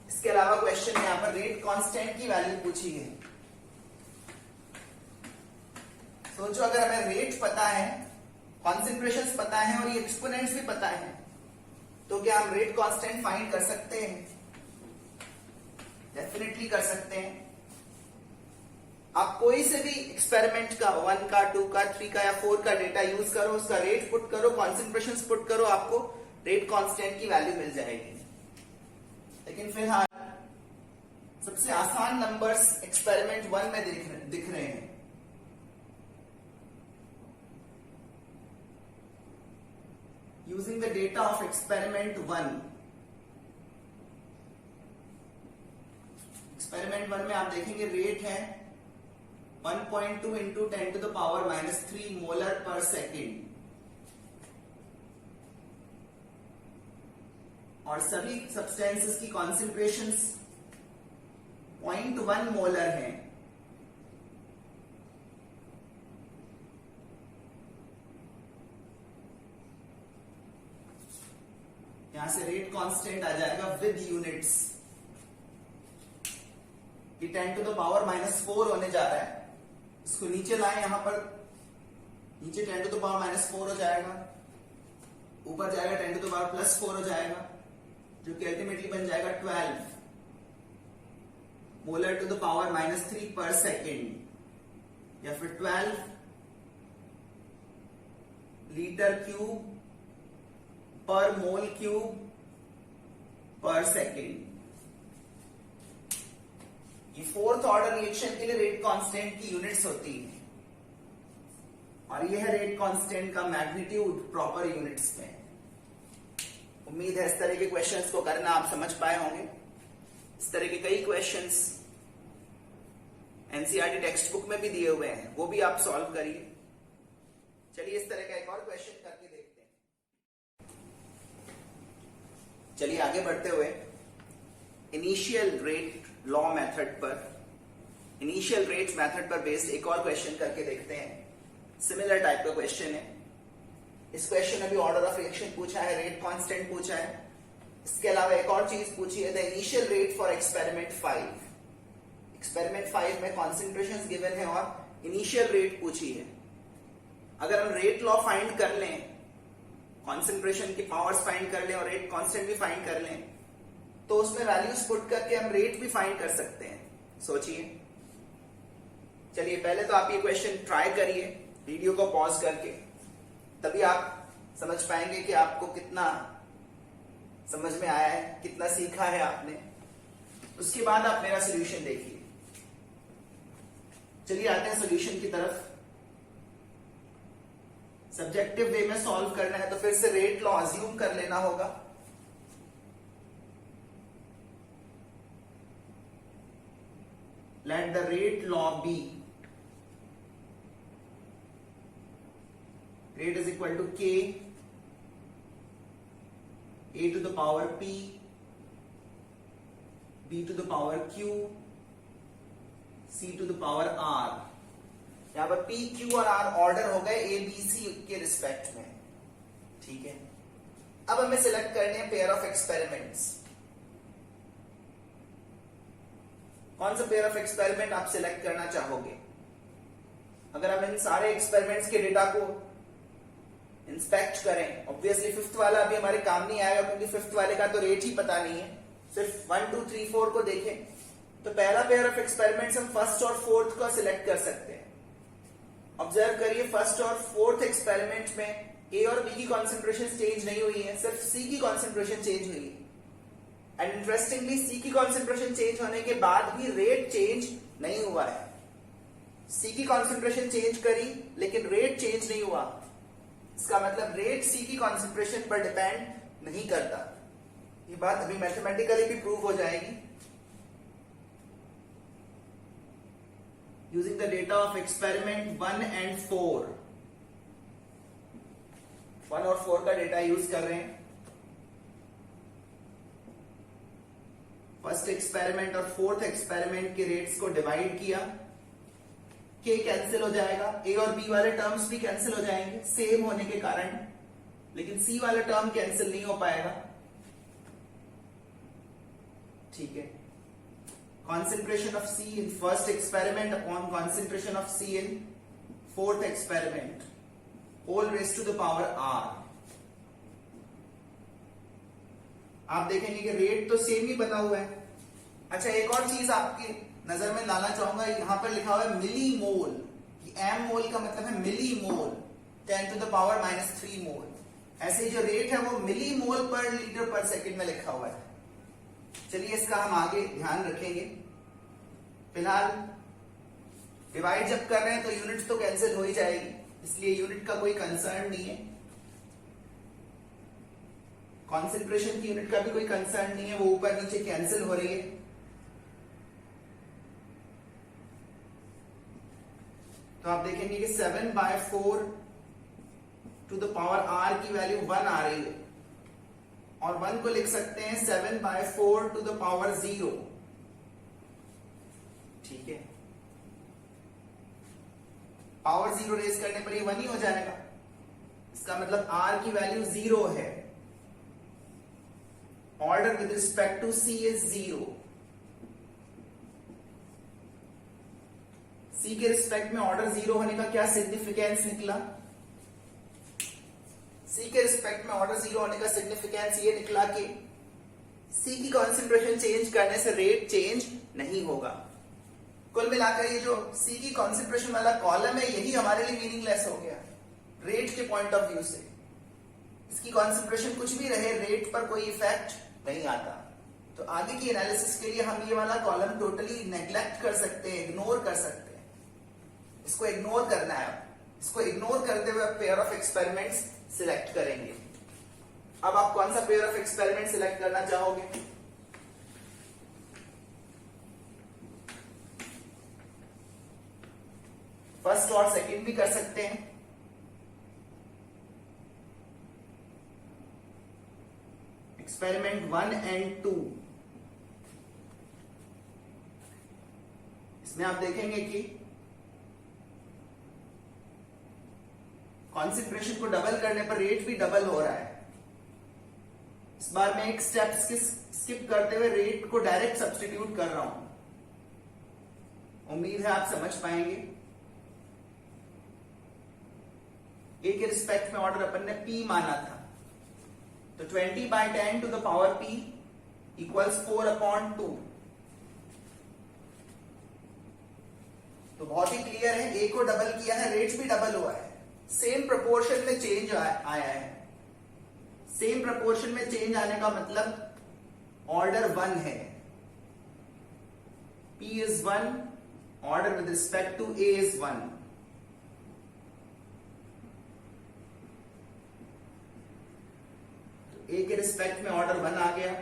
S1: इसके अलावा क्वेश्चन में यहां पर रेट कांस्टेंट की वैल्यू पूछी है। सोचो अगर हमें रेट पता है, कॉन्सेंट्रेशंस पता है और ये एक्सपोनेंट्स भी पता है, तो क्या हम रेट कांस्टेंट फाइंड कर सकते हैं? डेफिनेटली कर सकते हैं। आप कोई से भी एक्सपेरिमेंट का 1 का 2 का 3 का या 4 का डेटा यूज करो, उसका रेट पुट करो, कॉन्सेंट्रेशंस पुट करो, आपको रेट कांस्टेंट की वैल्यू मिल जाएगी। लेकिन फिलहाल सबसे आसान नंबर्स एक्सपेरिमेंट 1 में दिख रहे हैं। Using the data of experiment 1, experiment 1 में आप देखेंगे रेट है 1.2 इंटू 10 to the power -3 molar per second, और सभी सब्सटेंसेस की कॉन्सेंट्रेशंस 0.1 मोलर है। यहां से रेट कांस्टेंट आ जाएगा विद यूनिट्स कि 10 टू द पावर -4 होने जा रहा है। इसको नीचे लाएं, यहां पर नीचे 10 टू द पावर -4 हो जाएगा, ऊपर जाएगा 10 टू द पावर +4 हो जाएगा, जो कि अल्टीमेटली बन जाएगा 12 मोलर टू द पावर -3 पर सेकेंड, या फिर 12 लीटर क्यूब पर मोल क्यूब पर सेकेंड। ये 4th ऑर्डर रिएक्शन के लिए रेट कांस्टेंट की यूनिट्स होती है, और यह है रेट कांस्टेंट का मैग्नीट्यूड प्रॉपर यूनिट्स में। उम्मीद है इस तरह के क्वेश्चंस को करना आप समझ पाए होंगे। इस तरह के कई क्वेश्चंस एनसीईआरटी टेक्स्ट बुक में भी दिए हुए हैं, वो भी आप सॉल्व करिए। चलिए इस तरह का एक और क्वेश्चन करके देखते हैं। चलिए आगे बढ़ते हुए इनिशियल रेट लॉ मेथड पर, इनिशियल रेट मेथड पर बेस्ड एक और क्वेश्चन करके देखते हैं। सिमिलर टाइप का क्वेश्चन है। इस क्वेश्चन में भी ऑर्डर ऑफ रिएक्शन पूछा है, रेट कांस्टेंट पूछा है। इसके अलावा एक और चीज पूछी है, the initial rate for experiment 5। Experiment 5 में कॉन्सेंट्रेशंस गिवन है और इनिशियल रेट पूछी है। अगर हम रेट लॉ फाइंड कर लें, कॉन्सेंट्रेशन की पावर्स फाइंड कर लें और रेट कांस्टेंट भी फाइंड कर लें, तो उसमें वैल्यूज पुट करके हम रेट भी फाइंड कर सकते हैं। सोचिए, चलिए पहले तो आप ये क्वेश्चन ट्राई करिए वीडियो को पॉज करके, तभी आप समझ पाएंगे कि आपको कितना समझ में आया है, कितना सीखा है आपने। उसके बाद आप मेरा सॉल्यूशन देखिए। चलिए आते हैं सॉल्यूशन की तरफ। सब्जेक्टिव वे में सॉल्व करना है तो फिर से रेट लॉ अज्यूम कर लेना होगा। Let the rate law be rate is equal to k a to the power p b to the power q c to the power r। यहां पर p q और r ऑर्डर हो गए a b c के respect में, ठीक है। अब हमें सिलेक्ट करने हैं पेयर ऑफ एक्सपेरिमेंट्स। कौन सा पेयर ऑफ एक्सपेरिमेंट आप सिलेक्ट करना चाहोगे? अगर हम इन सारे एक्सपेरिमेंट्स के डेटा को इंस्पेक्ट करें, ऑब्वियसली फिफ्थ वाला अभी हमारे काम नहीं आएगा क्योंकि फिफ्थ वाले का तो रेट ही पता नहीं है। सिर्फ 1 2 3 4 को देखें तो पहला पेयर ऑफ एक्सपेरिमेंट्स हम फर्स्ट और फोर्थ को सिलेक्ट कर सकते हैं। ऑब्जर्व करिए फर्स्ट और फोर्थ एक्सपेरिमेंट में ए और बी की कॉन्सेंट्रेशन चेंज नहीं हुई है, सिर्फ सी की कॉन्सेंट्रेशन चेंज हुई है। एंड इंटरेस्टिंगली सी की कॉन्सेंट्रेशन चेंज होने के बाद भी रेट चेंज नहीं हुआ है। सी की कॉन्सेंट्रेशन चेंज करी लेकिन रेट चेंज नहीं हुआ, इसका मतलब रेट सी की कॉन्सेंट्रेशन पर डिपेंड नहीं करता। ये बात अभी मैथमेटिकली भी प्रूव हो जाएगी using the data of experiment 1 and 4। 1 और 4 का डेटा यूज कर रहे हैं। फर्स्ट एक्सपेरिमेंट और फोर्थ एक्सपेरिमेंट के रेट्स को डिवाइड किया, के कैंसिल हो जाएगा, ए और बी वाले टर्म्स भी कैंसिल हो जाएंगे सेम होने के कारण, लेकिन सी वाला टर्म कैंसिल नहीं हो पाएगा, ठीक है। Concentration of C in first experiment upon concentration of C in fourth experiment whole raise to the power R. आप देखेंगे कि रेट तो सेम ही बना हुआ है। अच्छा एक और चीज आपकी नजर में लाना चाहूंगा, यहां पर लिखा हुआ है मिली मोल। एम मोल का मतलब है मिली मोल, 10 to the power -3 मोल। ऐसे जो रेट है वो मिली मोल पर लीटर पर सेकंड में लिखा हुआ है। चलिए इसका हम आगे ध्यान रखेंगे। फिलहाल डिवाइड जब कर रहे हैं तो यूनिट तो कैंसिल हो ही जाएगी, इसलिए यूनिट का कोई कंसर्न नहीं है। कॉन्सेंट्रेशन की यूनिट का भी कोई कंसर्न नहीं है, वो ऊपर नीचे कैंसिल हो रही है। तो आप देखेंगे कि 7/4 टू द पावर r की वैल्यू 1 आ रही है, और 1 को लिख सकते हैं 7/4 टू द पावर 0, ठीक है। पावर 0 रेज करने पर ये 1 ही हो जाएगा, इसका मतलब r की वैल्यू 0 है। Order with respect to c is 0। C के रिस्पेक्ट में ऑर्डर 0 होने का क्या सिग्निफिकेंस निकला? सी के रिस्पेक्ट में ऑर्डर 0 होने का सिग्निफिकेंस ये निकला कि सी की कॉन्सेंट्रेशन चेंज करने से रेट चेंज नहीं होगा। कुल मिलाकर ये जो सी की कॉन्सेंट्रेशन वाला कॉलम है यही हमारे लिए मीनिंगलेस हो गया रेट के पॉइंट ऑफ व्यू से। इसकी कॉन्सेंट्रेशन कुछ भी रहे, रेट पर कोई इफेक्ट नहीं आता। तो आगे की एनालिसिस के लिए हम ये वाला कॉलम टोटली नेग्लेक्ट कर सकते हैं, इग्नोर कर सकते हैं। इसको इग्नोर करना है। इसको इग्नोर करते हुए पेयर ऑफ एक्सपेरिमेंट्स सिलेक्ट करेंगे। अब आप कौन सा पेयर ऑफ एक्सपेरिमेंट सिलेक्ट करना चाहोगे? फर्स्ट और सेकंड भी कर सकते हैं। एक्सपेरिमेंट 1 एंड 2, इसमें आप देखेंगे कि कॉन्सेंट्रेशन को डबल करने पर रेट भी डबल हो रहा है। इस बार मैं एक स्टेप स्किप करते हुए रेट को डायरेक्ट सब्स्टिट्यूट कर रहा हूं। उम्मीद है आप समझ पाएंगे। ए के रिस्पेक्ट में ऑर्डर अपन ने P माना था, तो 20/10 to the power P equals 4/2। तो तो बहुत ही क्लियर है, ए को डबल किया है, रेट भी डबल हुआ है, सेम प्रोपोर्शन में चेंज आया है। सेम प्रोपोर्शन में चेंज आने का मतलब ऑर्डर 1 है, P is 1, order with respect to A is 1। तो A के रिस्पेक्ट में ऑर्डर 1 आ गया,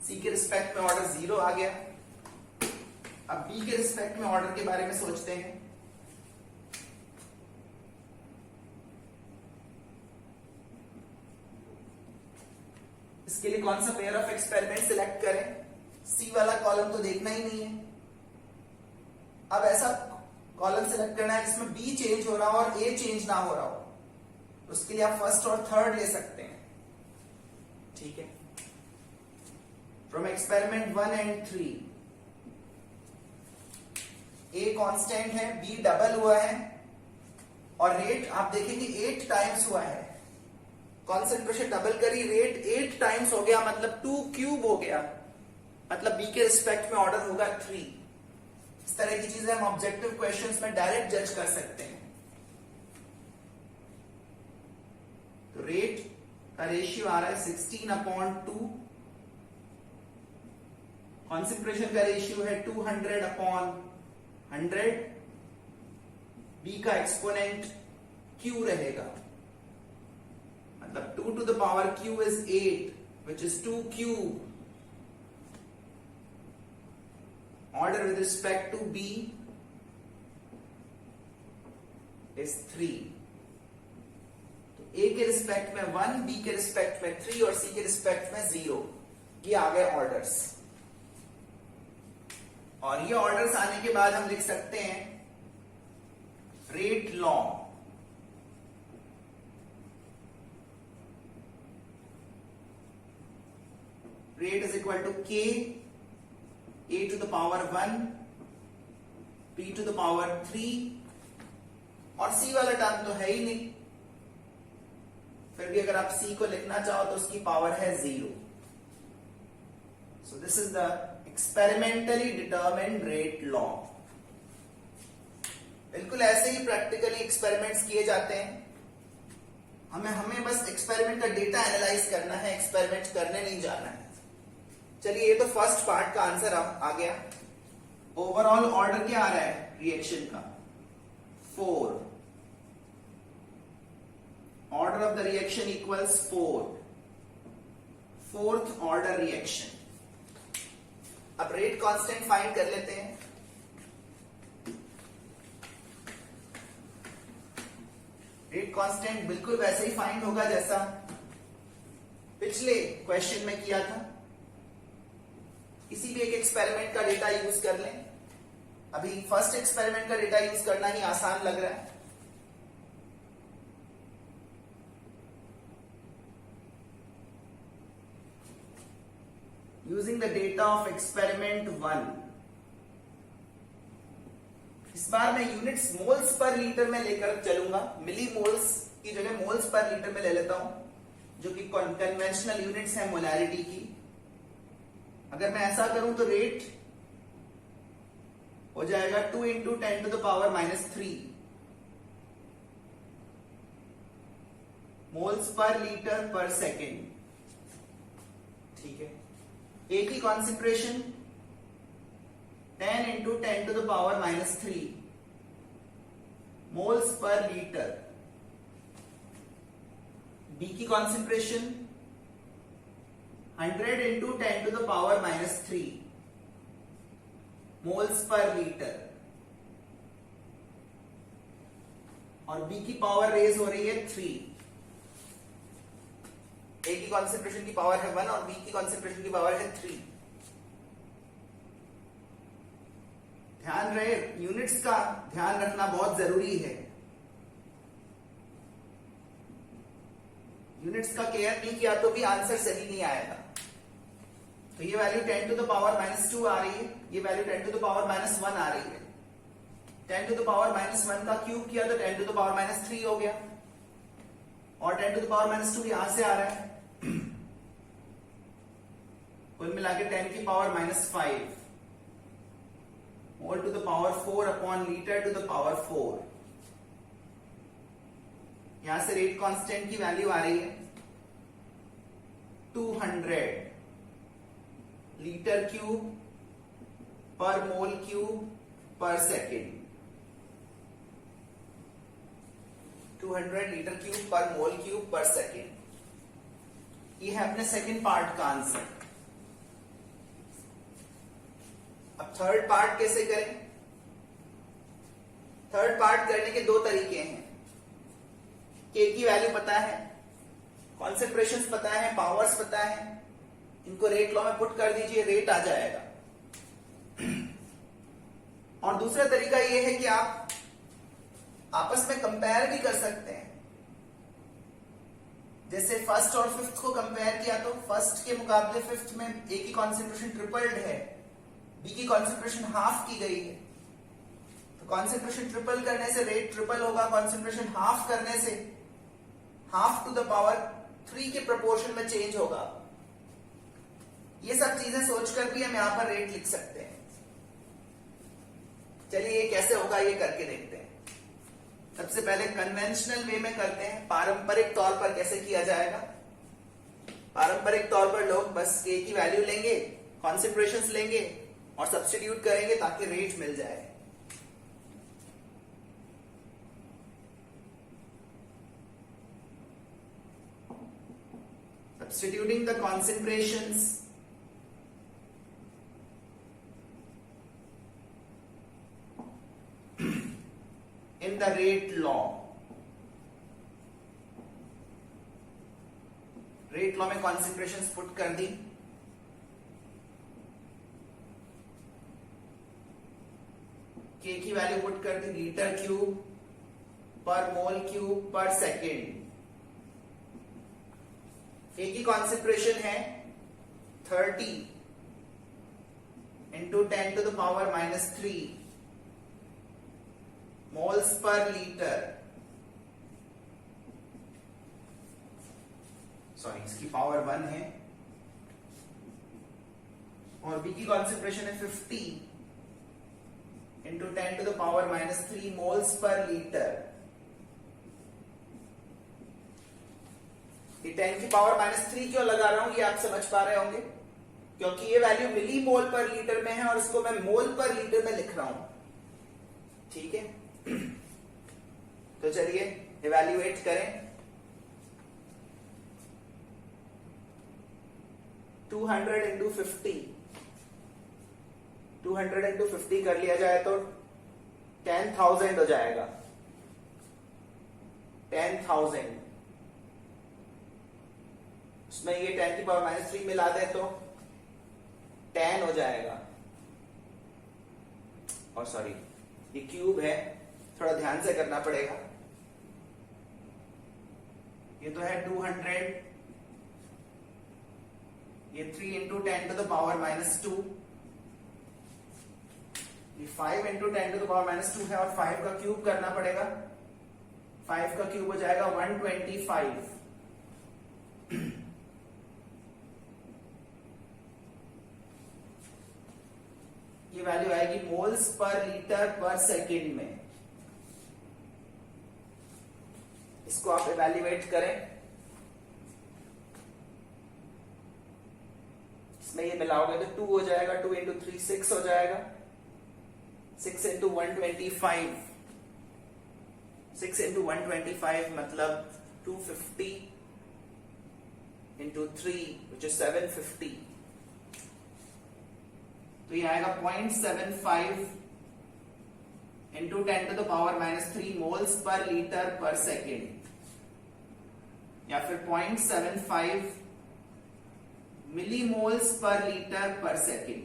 S1: C के रिस्पेक्ट में ऑर्डर 0 आ गया। अब B के रिस्पेक्ट में ऑर्डर के बारे में सोचते हैं। इसके लिए कौन सा पेयर ऑफ एक्सपेरिमेंट सिलेक्ट करें? C वाला कॉलम तो देखना ही नहीं है। अब ऐसा कॉलम सिलेक्ट करना है जिसमें B चेंज हो रहा हो और A चेंज ना हो रहा हो, तो उसके लिए आप फर्स्ट और थर्ड ले सकते हैं। ठीक है, from experiment 1 and 3 A constant है, B डबल हुआ है और रेट आप देखेंगे 8 टाइम्स हुआ है। कॉन्सेंट्रेशन डबल करी, रेट 8 टाइम्स हो गया, मतलब 2 क्यूब हो गया, मतलब B के रिस्पेक्ट में ऑर्डर होगा 3। इस तरह की चीजें हम ऑब्जेक्टिव क्वेश्चंस में डायरेक्ट जज कर सकते हैं। तो रेट का रेशियो आ रहा है 16/2, कॉन्सेंट्रेशन का रेशियो है 200/100, B का एक्सपोनेंट Q रहेगा, मतलब 2 to the power Q is 8, which is 2 cube. Order with respect to B is 3. तो A के रिस्पेक्ट में 1, B के रिस्पेक्ट में 3 और C के रिस्पेक्ट में 0। ये आ गए ऑर्डर्स। और ये ऑर्डर्स आने के बाद हम लिख सकते हैं rate law. Rate is equal to K, A to the power 1, P to the power 3, और C वाला टर्म तो है ही नहीं, फिर भी अगर आप C को लिखना चाहो तो उसकी पावर है 0। So this is the experimentally determined rate law। बिल्कुल ऐसे ही प्रैक्टिकली एक्सपेरिमेंट्स किए जाते हैं। हमें बस एक्सपेरिमेंट का डेटा एनालाइज करना है, एक्सपेरिमेंट करने नहीं जाना है। चलिए, ये तो फर्स्ट पार्ट का आंसर आ गया। ओवरऑल ऑर्डर क्या आ रहा है रिएक्शन का? 4। Order of the reaction equals 4, fourth order reaction. अब रेट कांस्टेंट फाइंड कर लेते हैं। रेट कांस्टेंट बिल्कुल वैसे ही फाइंड होगा जैसा पिछले क्वेश्चन में किया था। किसी भी एक एक्सपेरिमेंट का डेटा यूज कर लें। अभी फर्स्ट एक्सपेरिमेंट का डेटा यूज करना ही आसान लग रहा है। Using the data of experiment 1, इस बार मैं यूनिट्स मोल्स पर लीटर में लेकर चलूंगा। मिली मोल्स की जगह मोल्स पर लीटर में ले लेता हूं, जो कि कन्वेंशनल यूनिट्स है मोलैरिटी की। अगर मैं ऐसा करूं तो रेट हो जाएगा 2 × 10⁻³ moles per litre per second. ठीक है, ए की concentration 10 × 10⁻³ moles per litre. B की कॉन्सेंट्रेशन 100 × 10⁻³ मोल्स पर लीटर। और बी की पावर रेज हो रही है 3। ए की कॉन्सेंट्रेशन की पावर है 1 और बी की कॉन्सेंट्रेशन की पावर है 3। ध्यान रहे, यूनिट्स का ध्यान रखना बहुत जरूरी है। यूनिट्स का केयर नहीं किया तो भी आंसर सही नहीं आएगा। तो ये वैल्यू 10⁻² आ रही है, ये वैल्यू 10⁻1 आ रही है। 10⁻1 का क्यूब किया तो 10⁻³ हो गया, और 10⁻² यहां से आ रहा है। कुल मिला के 10⁻⁵। Mole to the power 4 upon litre to the power 4। यहां से रेट कांस्टेंट की वैल्यू आ रही है 200 लीटर क्यूब पर मोल क्यूब पर सेकेंड। 200 लीटर क्यूब पर मोल क्यूब पर सेकेंड। ये है अपने सेकेंड पार्ट का आंसर। अब थर्ड पार्ट कैसे करें? थर्ड पार्ट करने के दो तरीके हैं। के की वैल्यू पता है, कॉन्सेंट्रेशन पता है, पावर्स पता है, इनको रेट लॉ में पुट कर दीजिए, रेट आ जाएगा। और दूसरा तरीका यह है कि आप आपस में कंपेयर भी कर सकते हैं। जैसे फर्स्ट और फिफ्थ को कंपेयर किया तो फर्स्ट के मुकाबले फिफ्थ में ए की कॉन्सेंट्रेशन ट्रिपल्ड है, बी की कॉन्सेंट्रेशन हाफ की गई है। तो कॉन्सेंट्रेशन ट्रिपल करने से रेट ट्रिपल होगा, कॉन्सेंट्रेशन हाफ करने से हाफ टू द पावर 3 के प्रोपोर्शन में चेंज होगा। ये सब चीजें सोचकर भी हम यहां पर रेट लिख सकते हैं। चलिए ये कैसे होगा ये करके देखते हैं। सबसे पहले कन्वेंशनल वे में करते हैं, पारंपरिक तौर पर कैसे किया जाएगा। पारंपरिक तौर पर लोग बस के की वैल्यू लेंगे, कॉन्सेंट्रेशंस लेंगे और सब्स्टिट्यूट करेंगे ताकि रेट मिल जाए। Substituting the concentrations in the rate law. Rate law में कॉन्सेंट्रेशंस पुट कर दी। के की वैल्यू पुट कर दी लीटर क्यूब पर मोल क्यूब पर सेकेंड। ए की कॉन्सेंट्रेशन है 30 into 10 to the power -3 moles per litre. Sorry, इसकी पावर 1 है। और बी की कॉन्सेंट्रेशन है 50 into 10 to the power -3 moles per litre. 10 की पावर -3 क्यों लगा रहा हूं ये आप समझ पा रहे होंगे, क्योंकि ये वैल्यू मिली मोल पर लीटर में है और इसको मैं मोल पर लीटर में लिख रहा हूं। ठीक है, तो चलिए इवैल्यूएट करें। 200 इंटू 50, 200 इंटू 50 कर लिया जाए तो 10,000 हो जाएगा। 10,000 उसमें ये 10 की पावर -3 मिला दे तो 10 हो जाएगा। और सॉरी, ये क्यूब है, थोड़ा ध्यान से करना पड़ेगा। ये तो है 200, ये 3 इंटू 10 टू द पावर -2, ये 5 इंटू 10 टू द पावर -2 है और 5 का क्यूब करना पड़ेगा। 5 का क्यूब हो जाएगा 125। ये वैल्यू आएगी moles per litre per second में। इसको आप इवैल्यूएट करें। इसमें ये मिलाओगे तो 2 हो जाएगा, 2 इंटू 3 6 हो जाएगा, 6 इंटू 125, 6 इंटू 125 मतलब 250 इंटू 3 विच इज 750। तो ये आएगा 0.75 into 10 to the power -3 moles per litre per second, या फिर 0.75 मिलीमोल्स पर लीटर पर सेकेंड।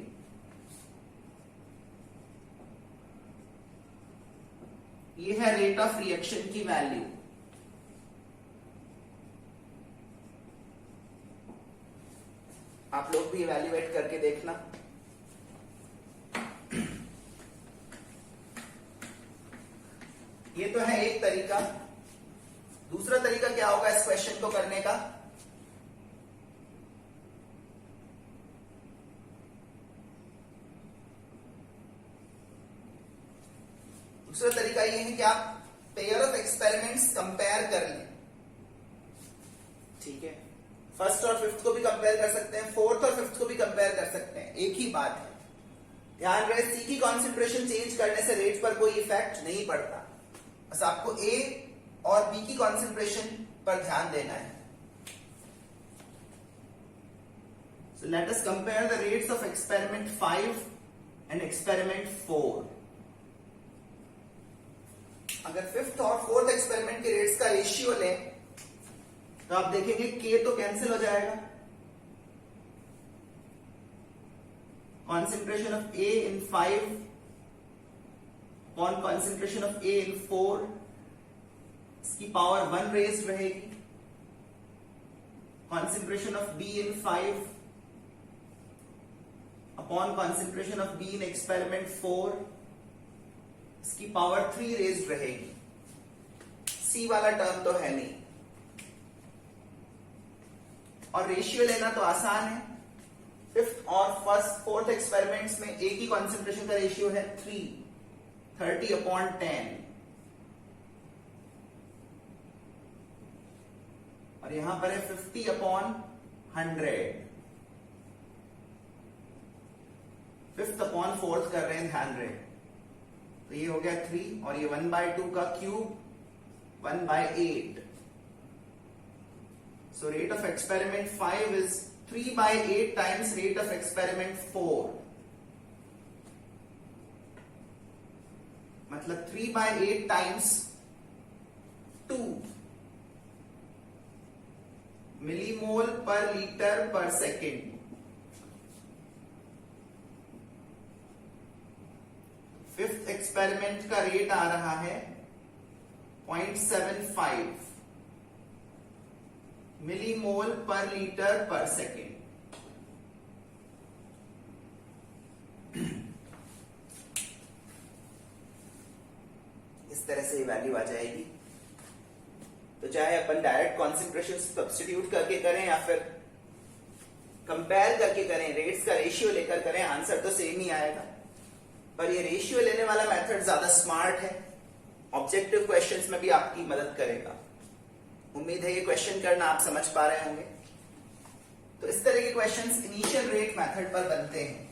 S1: ये है रेट ऑफ रिएक्शन की वैल्यू। आप लोग भी इवैल्यूएट करके देखना। ये तो है एक तरीका। दूसरा तरीका क्या होगा इस क्वेश्चन को करने का? दूसरा तरीका ये है कि आप पेयर ऑफ एक्सपेरिमेंट्स कंपेयर कर लें, ठीक है। फर्स्ट और फिफ्थ को भी कंपेयर कर सकते हैं, फोर्थ और फिफ्थ को भी कंपेयर कर सकते हैं, एक ही बात है। ध्यान रहे सी की कॉन्सेंट्रेशन चेंज करने से रेट पर कोई इफेक्ट नहीं पड़ता, बस आपको ए और बी की कॉन्सेंट्रेशन पर ध्यान देना है। So let us compare the rates of experiment 5 and experiment 4. अगर फिफ्थ और फोर्थ एक्सपेरिमेंट के रेट्स का रेशियो लें तो आप देखेंगे के तो कैंसिल हो जाएगा, concentration of A in 5 upon concentration of A in 4, इसकी पावर 1 रेज्ड रहेगी। concentration of B in 5 upon concentration of B in experiment 4, इसकी पावर 3 रेज्ड रहेगी। C वाला टर्म तो है नहीं, और रेशियो लेना तो आसान है। फिफ्थ और फर्स्ट फोर्थ एक्सपेरिमेंट्स में ए की कॉन्सेंट्रेशन का रेशियो है 30/10, और यहां पर है 50/100, फिफ्थ अपॉन फोर्थ कर रहे हैं, ध्यान रहे। तो ये हो गया 3 और ये 1/2 का cube 1/8। So rate of experiment 5 is 3/8 times rate of experiment 4. मतलब 3/8 times 2 मिलीमोल पर litre per second. Fifth experiment का रेट आ रहा है 0.75 मिलीमोल पर लीटर पर सेकेंड। इस तरह से वैल्यू आ जाएगी। तो चाहे अपन डायरेक्ट कॉन्सेंट्रेशन सब्स्टिट्यूट करके करें या फिर कंपेयर करके करें, रेट्स का रेशियो लेकर करें, आंसर तो सेम ही आएगा। पर ये रेशियो लेने वाला मेथड ज्यादा स्मार्ट है, ऑब्जेक्टिव क्वेश्चंस में भी आपकी मदद करेगा। उम्मीद है ये क्वेश्चन करना आप समझ पा रहे होंगे। तो इस तरह के क्वेश्चंस इनिशियल रेट मेथड पर बनते हैं।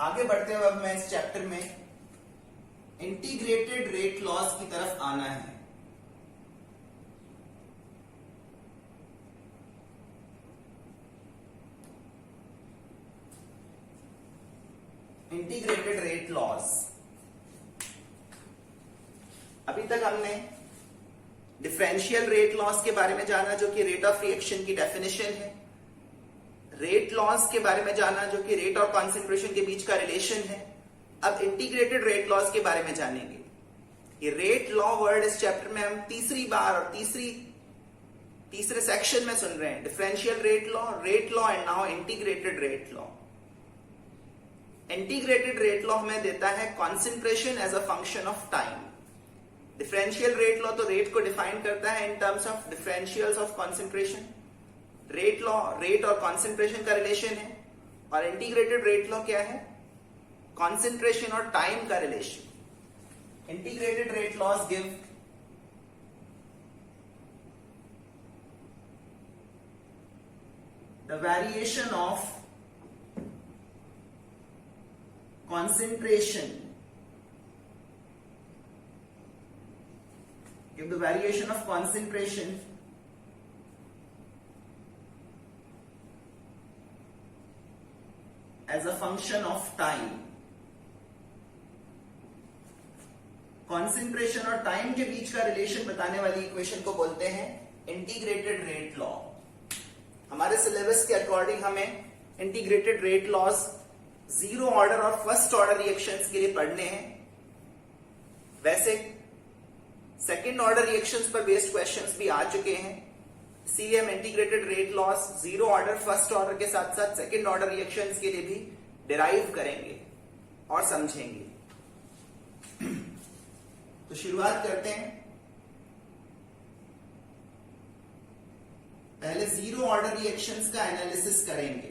S1: आगे बढ़ते हुए अब मैं इस चैप्टर में इंटीग्रेटेड रेट लॉस की तरफ आना है। Integrated rate laws. अभी तक हमने डिफरेंशियल रेट लॉस के बारे में जाना जो कि रेट ऑफ रिएक्शन की डेफिनेशन है, रेट लॉस के बारे में जाना जो कि रेट और कॉन्सेंट्रेशन के बीच का रिलेशन है। अब इंटीग्रेटेड रेट लॉस के बारे में जानेंगे। ये रेट लॉ वर्ड इस चैप्टर में हम तीसरी बार और तीसरे सेक्शन में सुन रहे हैं। Differential rate law and now integrated rate law. Integrated rate law हमें देता है concentration as a function of time. Differential rate law तो रेट को डिफाइन करता है in terms of differentials of concentration. Rate law rate और concentration का relation है, और इंटीग्रेटेड रेट लॉ क्या है? कॉन्सेंट्रेशन और टाइम का relation. Integrated rate laws give the variation of concentration, give the variation of concentration as a function of time। concentration और time के बीच का रिलेशन बताने वाली इक्वेशन को बोलते हैं इंटीग्रेटेड रेट लॉ। हमारे सिलेबस के अकॉर्डिंग हमें integrated rate laws zero order और फर्स्ट ऑर्डर रिएक्शंस के लिए पढ़ने हैं। वैसे सेकंड ऑर्डर रिएक्शंस पर बेस्ड क्वेश्चंस भी आ चुके हैं, इसीलिए हम integrated rate laws zero order first order के साथ साथ सेकंड ऑर्डर रिएक्शंस के लिए भी डिराइव करेंगे और समझेंगे। तो शुरुआत करते हैं। पहले जीरो ऑर्डर रिएक्शंस का एनालिसिस करेंगे।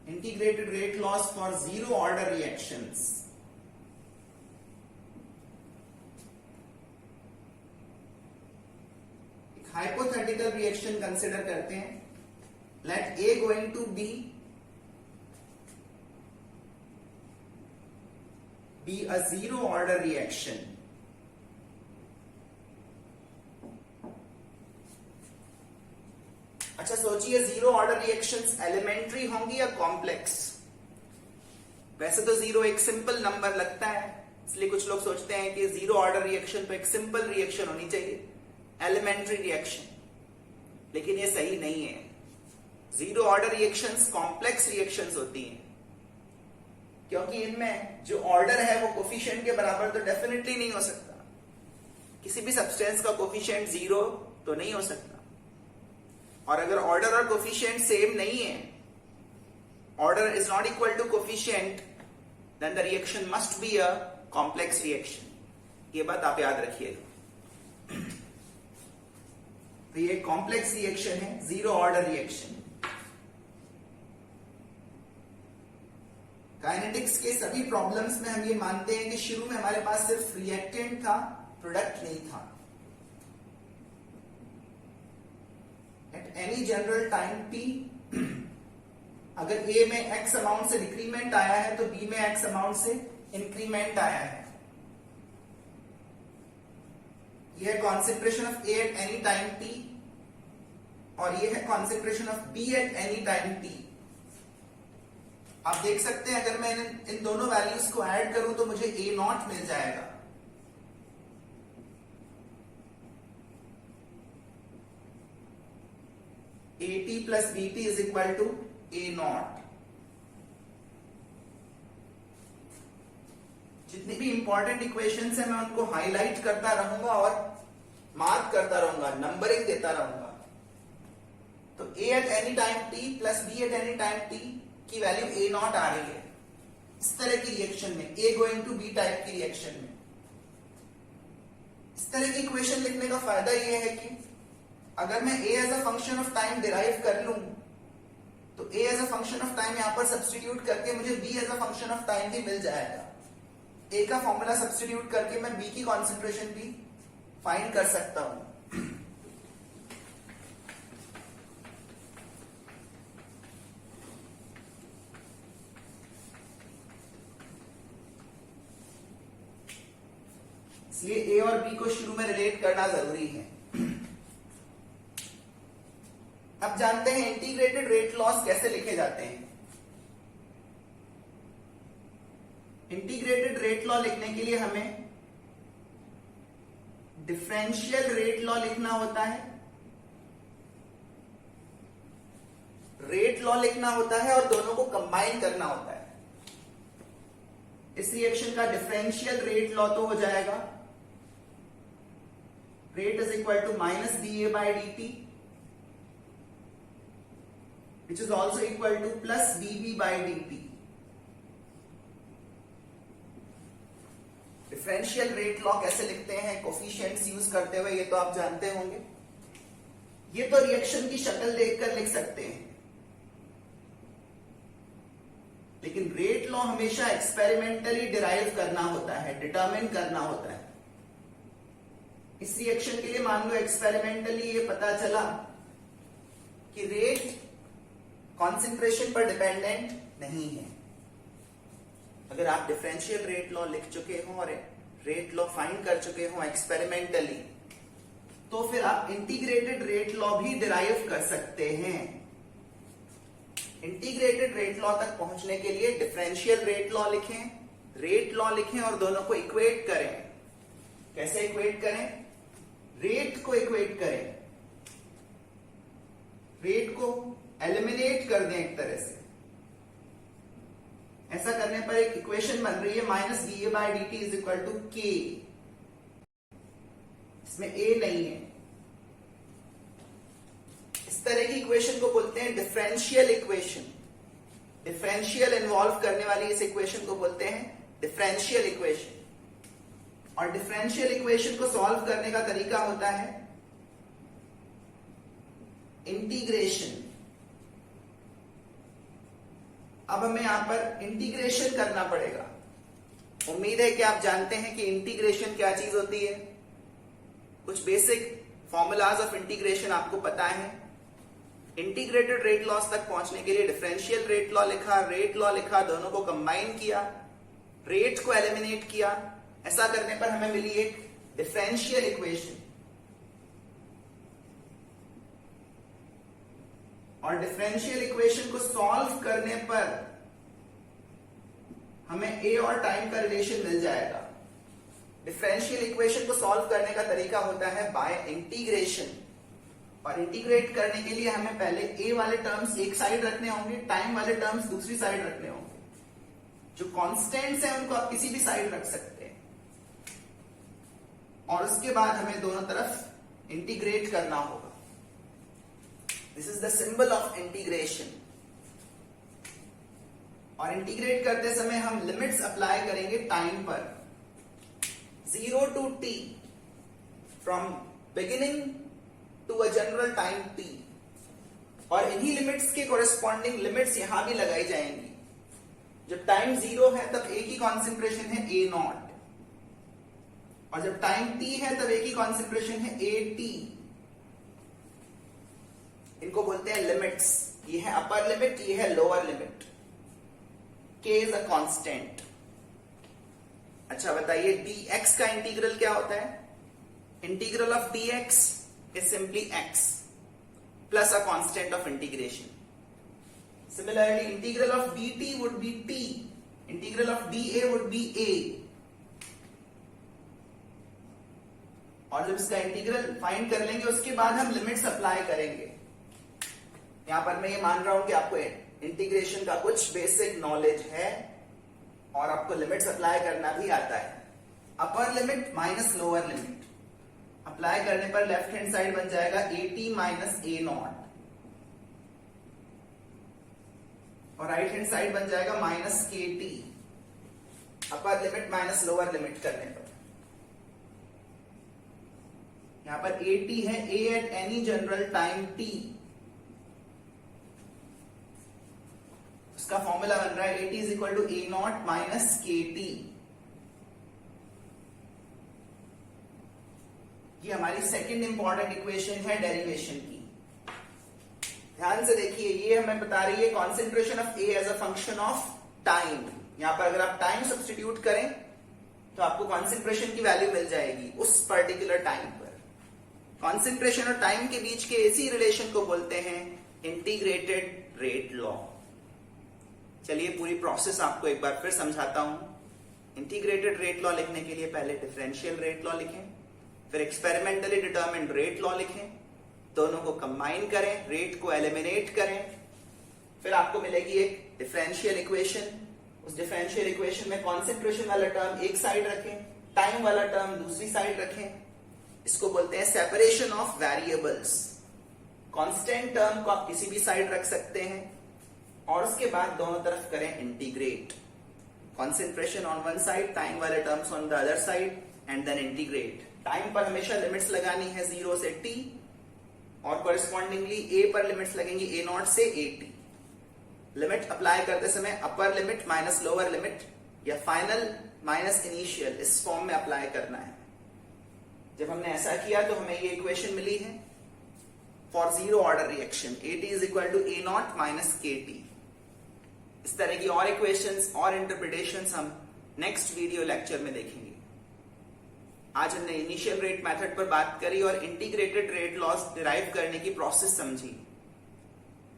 S1: integrated rate laws for zero order reactions. एक hypothetical reaction consider करते हैं. Let A going to B be a zero order reaction. अच्छा सोचिए, जीरो ऑर्डर रिएक्शंस एलिमेंट्री होंगी या कॉम्प्लेक्स? वैसे तो जीरो एक सिंपल नंबर लगता है, इसलिए कुछ लोग सोचते हैं कि जीरो ऑर्डर रिएक्शन तो एक सिंपल रिएक्शन होनी चाहिए, एलिमेंट्री रिएक्शन. लेकिन ये सही नहीं है. Zero order reactions complex reactions होती हैं, क्योंकि इनमें जो ऑर्डर है वो कोफिशिएंट के बराबर तो डेफिनेटली नहीं हो सकता. किसी भी सब्सटेंस का कोफिशिएंट जीरो तो नहीं हो सकता. और अगर ऑर्डर और कोफिशिएंट सेम नहीं है, order is not equal to coefficient, then the reaction must be a complex reaction. ये बात आप याद रखिएगा. तो ये कॉम्प्लेक्स रिएक्शन है, जीरो ऑर्डर रिएक्शन. काइनेटिक्स के सभी प्रॉब्लम्स में हम ये मानते हैं कि शुरू में हमारे पास सिर्फ रिएक्टेंट था, प्रोडक्ट नहीं था. Eight any general time t, अगर A में x अमाउंट से डिक्रीमेंट आया है तो B में x अमाउंट से इंक्रीमेंट आया है. यह है concentration of A at any time t और यह है concentration of B at any time t. आप देख सकते हैं अगर मैं इन दोनों वैल्यूज को ऐड करूं तो मुझे A नॉट मिल जाएगा. AT plus BT is equal to A naught. जितनी भी इंपॉर्टेंट इक्वेशंस है मैं उनको हाईलाइट करता रहूंगा और मार्क करता रहूंगा, नंबरिंग देता रहूंगा. तो A at any time t plus B at any time t की वैल्यू A नॉट आ रही है इस तरह की रिएक्शन में, A going to B type की रिएक्शन में. इस तरह की इक्वेशन लिखने का फायदा यह है कि अगर मैं A as a function of time derive कर लूं तो A as a function of time यहां पर सब्स्टिट्यूट करके मुझे B as a function of time भी मिल जाएगा. A का फॉर्मूला सब्स्टिट्यूट करके मैं B की कॉन्सेंट्रेशन भी फाइंड कर सकता हूं. इसलिए A और B को शुरू में रिलेट करना जरूरी है. अब जानते हैं इंटीग्रेटेड रेट लॉस कैसे लिखे जाते हैं. इंटीग्रेटेड रेट लॉ लिखने के लिए हमें डिफरेंशियल रेट लॉ लिखना होता है, रेट लॉ लिखना होता है और दोनों को कंबाइन करना होता है. इस रिएक्शन का डिफरेंशियल रेट लॉ तो हो जाएगा rate is equal to minus dA by dt which is also equal to plus dB by dt. Differential rate law कैसे लिखते हैं कोफिशिएंट्स यूज करते हुए, ये तो आप जानते होंगे. ये तो रिएक्शन की शक्ल देखकर लिख सकते हैं, लेकिन रेट लॉ हमेशा एक्सपेरिमेंटली डिराइव करना होता है, डिटरमिन करना होता है. इस रिएक्शन के लिए मान लो एक्सपेरिमेंटली ये पता चला कि रेट कॉन्सेंट्रेशन पर डिपेंडेंट नहीं है. अगर आप डिफरेंशियल रेट लॉ लिख चुके हो और रेट लॉ फाइंड कर चुके हो एक्सपेरिमेंटली, तो फिर आप इंटीग्रेटेड रेट लॉ भी डिराइव कर सकते हैं. इंटीग्रेटेड रेट लॉ तक पहुंचने के लिए डिफरेंशियल रेट लॉ लिखें, रेट लॉ लिखें और दोनों को इक्वेट करें. कैसे इक्वेट करें? रेट को इक्वेट करें, रेट को एलिमिनेट कर दें एक तरह से. ऐसा करने पर एक इक्वेशन बन रही है minus dA by dt is equal to k. इसमें a नहीं है. इस तरह की इक्वेशन को बोलते हैं डिफरेंशियल इक्वेशन. डिफरेंशियल इन्वॉल्व करने वाली इस इक्वेशन को बोलते हैं डिफरेंशियल इक्वेशन. और डिफरेंशियल इक्वेशन को सॉल्व करने का तरीका होता है इंटीग्रेशन. अब हमें यहां पर इंटीग्रेशन करना पड़ेगा। उम्मीद है कि आप जानते हैं कि इंटीग्रेशन क्या चीज होती है। कुछ बेसिक फॉर्मूलाज ऑफ इंटीग्रेशन आपको पता है। इंटीग्रेटेड रेट लॉस तक पहुंचने के लिए डिफरेंशियल रेट लॉ लिखा, रेट लॉ लिखा, दोनों को कंबाइन किया, रेट को एलिमिनेट किया। ऐसा करने पर हमें मिली एक डिफरेंशियल इक्वेशन, और डिफरेंशियल इक्वेशन को सॉल्व करने पर हमें ए और टाइम का रिलेशन मिल जाएगा। डिफरेंशियल इक्वेशन को सॉल्व करने का तरीका होता है बाय इंटीग्रेशन, और इंटीग्रेट करने के लिए हमें पहले ए वाले टर्म्स एक साइड रखने होंगे, टाइम वाले टर्म्स दूसरी साइड रखने होंगे। जो कांस्टेंट्स हैं उनको आप किसी भी साइड रख सकते हैं, और उसके बाद हमें दोनों तरफ इंटीग्रेट करना होगा। This is the symbol of integration. और इंटीग्रेट करते समय हम लिमिट्स अप्लाई करेंगे टाइम पर, 0 to t, from beginning to a general time t, और इन्हीं लिमिट्स के कोरेस्पॉन्डिंग लिमिट्स यहां भी लगाई जाएंगी। जब टाइम 0 है तब a की कॉन्सेंट्रेशन है a0, और जब टाइम t है तब a की कॉन्सेंट्रेशन है at। इनको बोलते हैं लिमिट्स। ये है अपर लिमिट, ये है lower limit. k is a constant. अच्छा बताइए, dx का इंटीग्रल क्या होता है? Integral of dx is simply x plus a constant of integration. Similarly, integral of dt would be t, integral of dA would be a। और जब इसका integral find कर लेंगे उसके बाद हम लिमिट्स अप्लाई करेंगे। यहां पर मैं ये मान रहा हूं कि आपको इंटीग्रेशन का कुछ बेसिक नॉलेज है और आपको लिमिट्स अप्लाई करना भी आता है। अपर limit minus lower limit apply करने पर लेफ्ट हैंड साइड बन जाएगा at माइनस a0, और राइट हैंड साइड बन जाएगा minus kt। Upper limit minus lower limit करने पर यहां पर at है a at any general time t। उसका फॉर्मूला बन रहा है at is equal to a0 minus kt। ये हमारी सेकंड इंपॉर्टेंट इक्वेशन है डेरिवेशन की। ध्यान से देखिए, ये हमें बता रही है concentration of A as a function of time. यहां पर अगर आप टाइम सब्स्टिट्यूट करें तो आपको कॉन्सेंट्रेशन की वैल्यू मिल जाएगी उस पर्टिकुलर टाइम पर। कॉन्सेंट्रेशन और टाइम के बीच के इसी रिलेशन को बोलते हैं इंटीग्रेटेड रेट लॉ। चलिए पूरी प्रोसेस आपको एक बार फिर समझाता हूं। इंटीग्रेटेड रेट लॉ लिखने के लिए पहले डिफरेंशियल रेट लॉ लिखें, फिर एक्सपेरिमेंटली डिटरमिन्ड रेट लॉ लिखें, दोनों को कंबाइन करें, रेट को एलिमिनेट करें, फिर आपको मिलेगी एक डिफरेंशियल इक्वेशन। उस डिफरेंशियल इक्वेशन में कॉन्सेंट्रेशन वाला टर्म एक साइड रखें, टाइम वाला टर्म दूसरी साइड रखें। इसको बोलते हैं separation of variables. Constant term को आप किसी भी साइड रख सकते हैं, और उसके बाद दोनों तरफ करें integrate. Concentration on one side, time वाले terms on the other side, and then integrate. Time पर हमेशा लिमिट्स लगानी है 0 से t, और कॉरेस्पॉन्डिंगली a पर लिमिट्स लगेंगी a0 से at। लिमिट अप्लाई करते समय अपर लिमिट माइनस लोअर लिमिट या फाइनल माइनस इनिशियल इस फॉर्म में अप्लाई करना है। जब हमने ऐसा किया तो हमें ये इक्वेशन मिली है for zero order reaction, at is equal to a0 minus kt। इस तरह की और इक्वेशंस और इंटरप्रिटेशंस हम नेक्स्ट वीडियो लेक्चर में देखेंगे। आज हमने इनिशियल रेट मेथड पर बात करी और इंटीग्रेटेड रेट लॉस डिराइव करने की प्रोसेस समझी।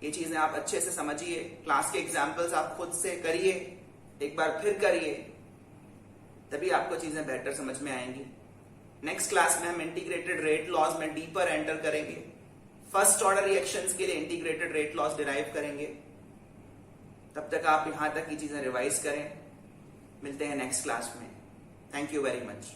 S1: ये चीजें आप अच्छे से समझिए, क्लास के एग्जाम्पल्स आप खुद से करिए, एक बार फिर करिए, तभी आपको चीजें बेहतर समझ में आएंगी। नेक्स्ट क्लास में हम इंटीग्रेटेड रेट लॉस में डीपर एंटर करेंगे, फर्स्ट ऑर्डर रिएक्शंस के लिए इंटीग्रेटेड रेट लॉस डिराइव करेंगे। तब तक आप यहां तक की चीजें रिवाइज करें। मिलते हैं नेक्स्ट क्लास में। Thank you very much.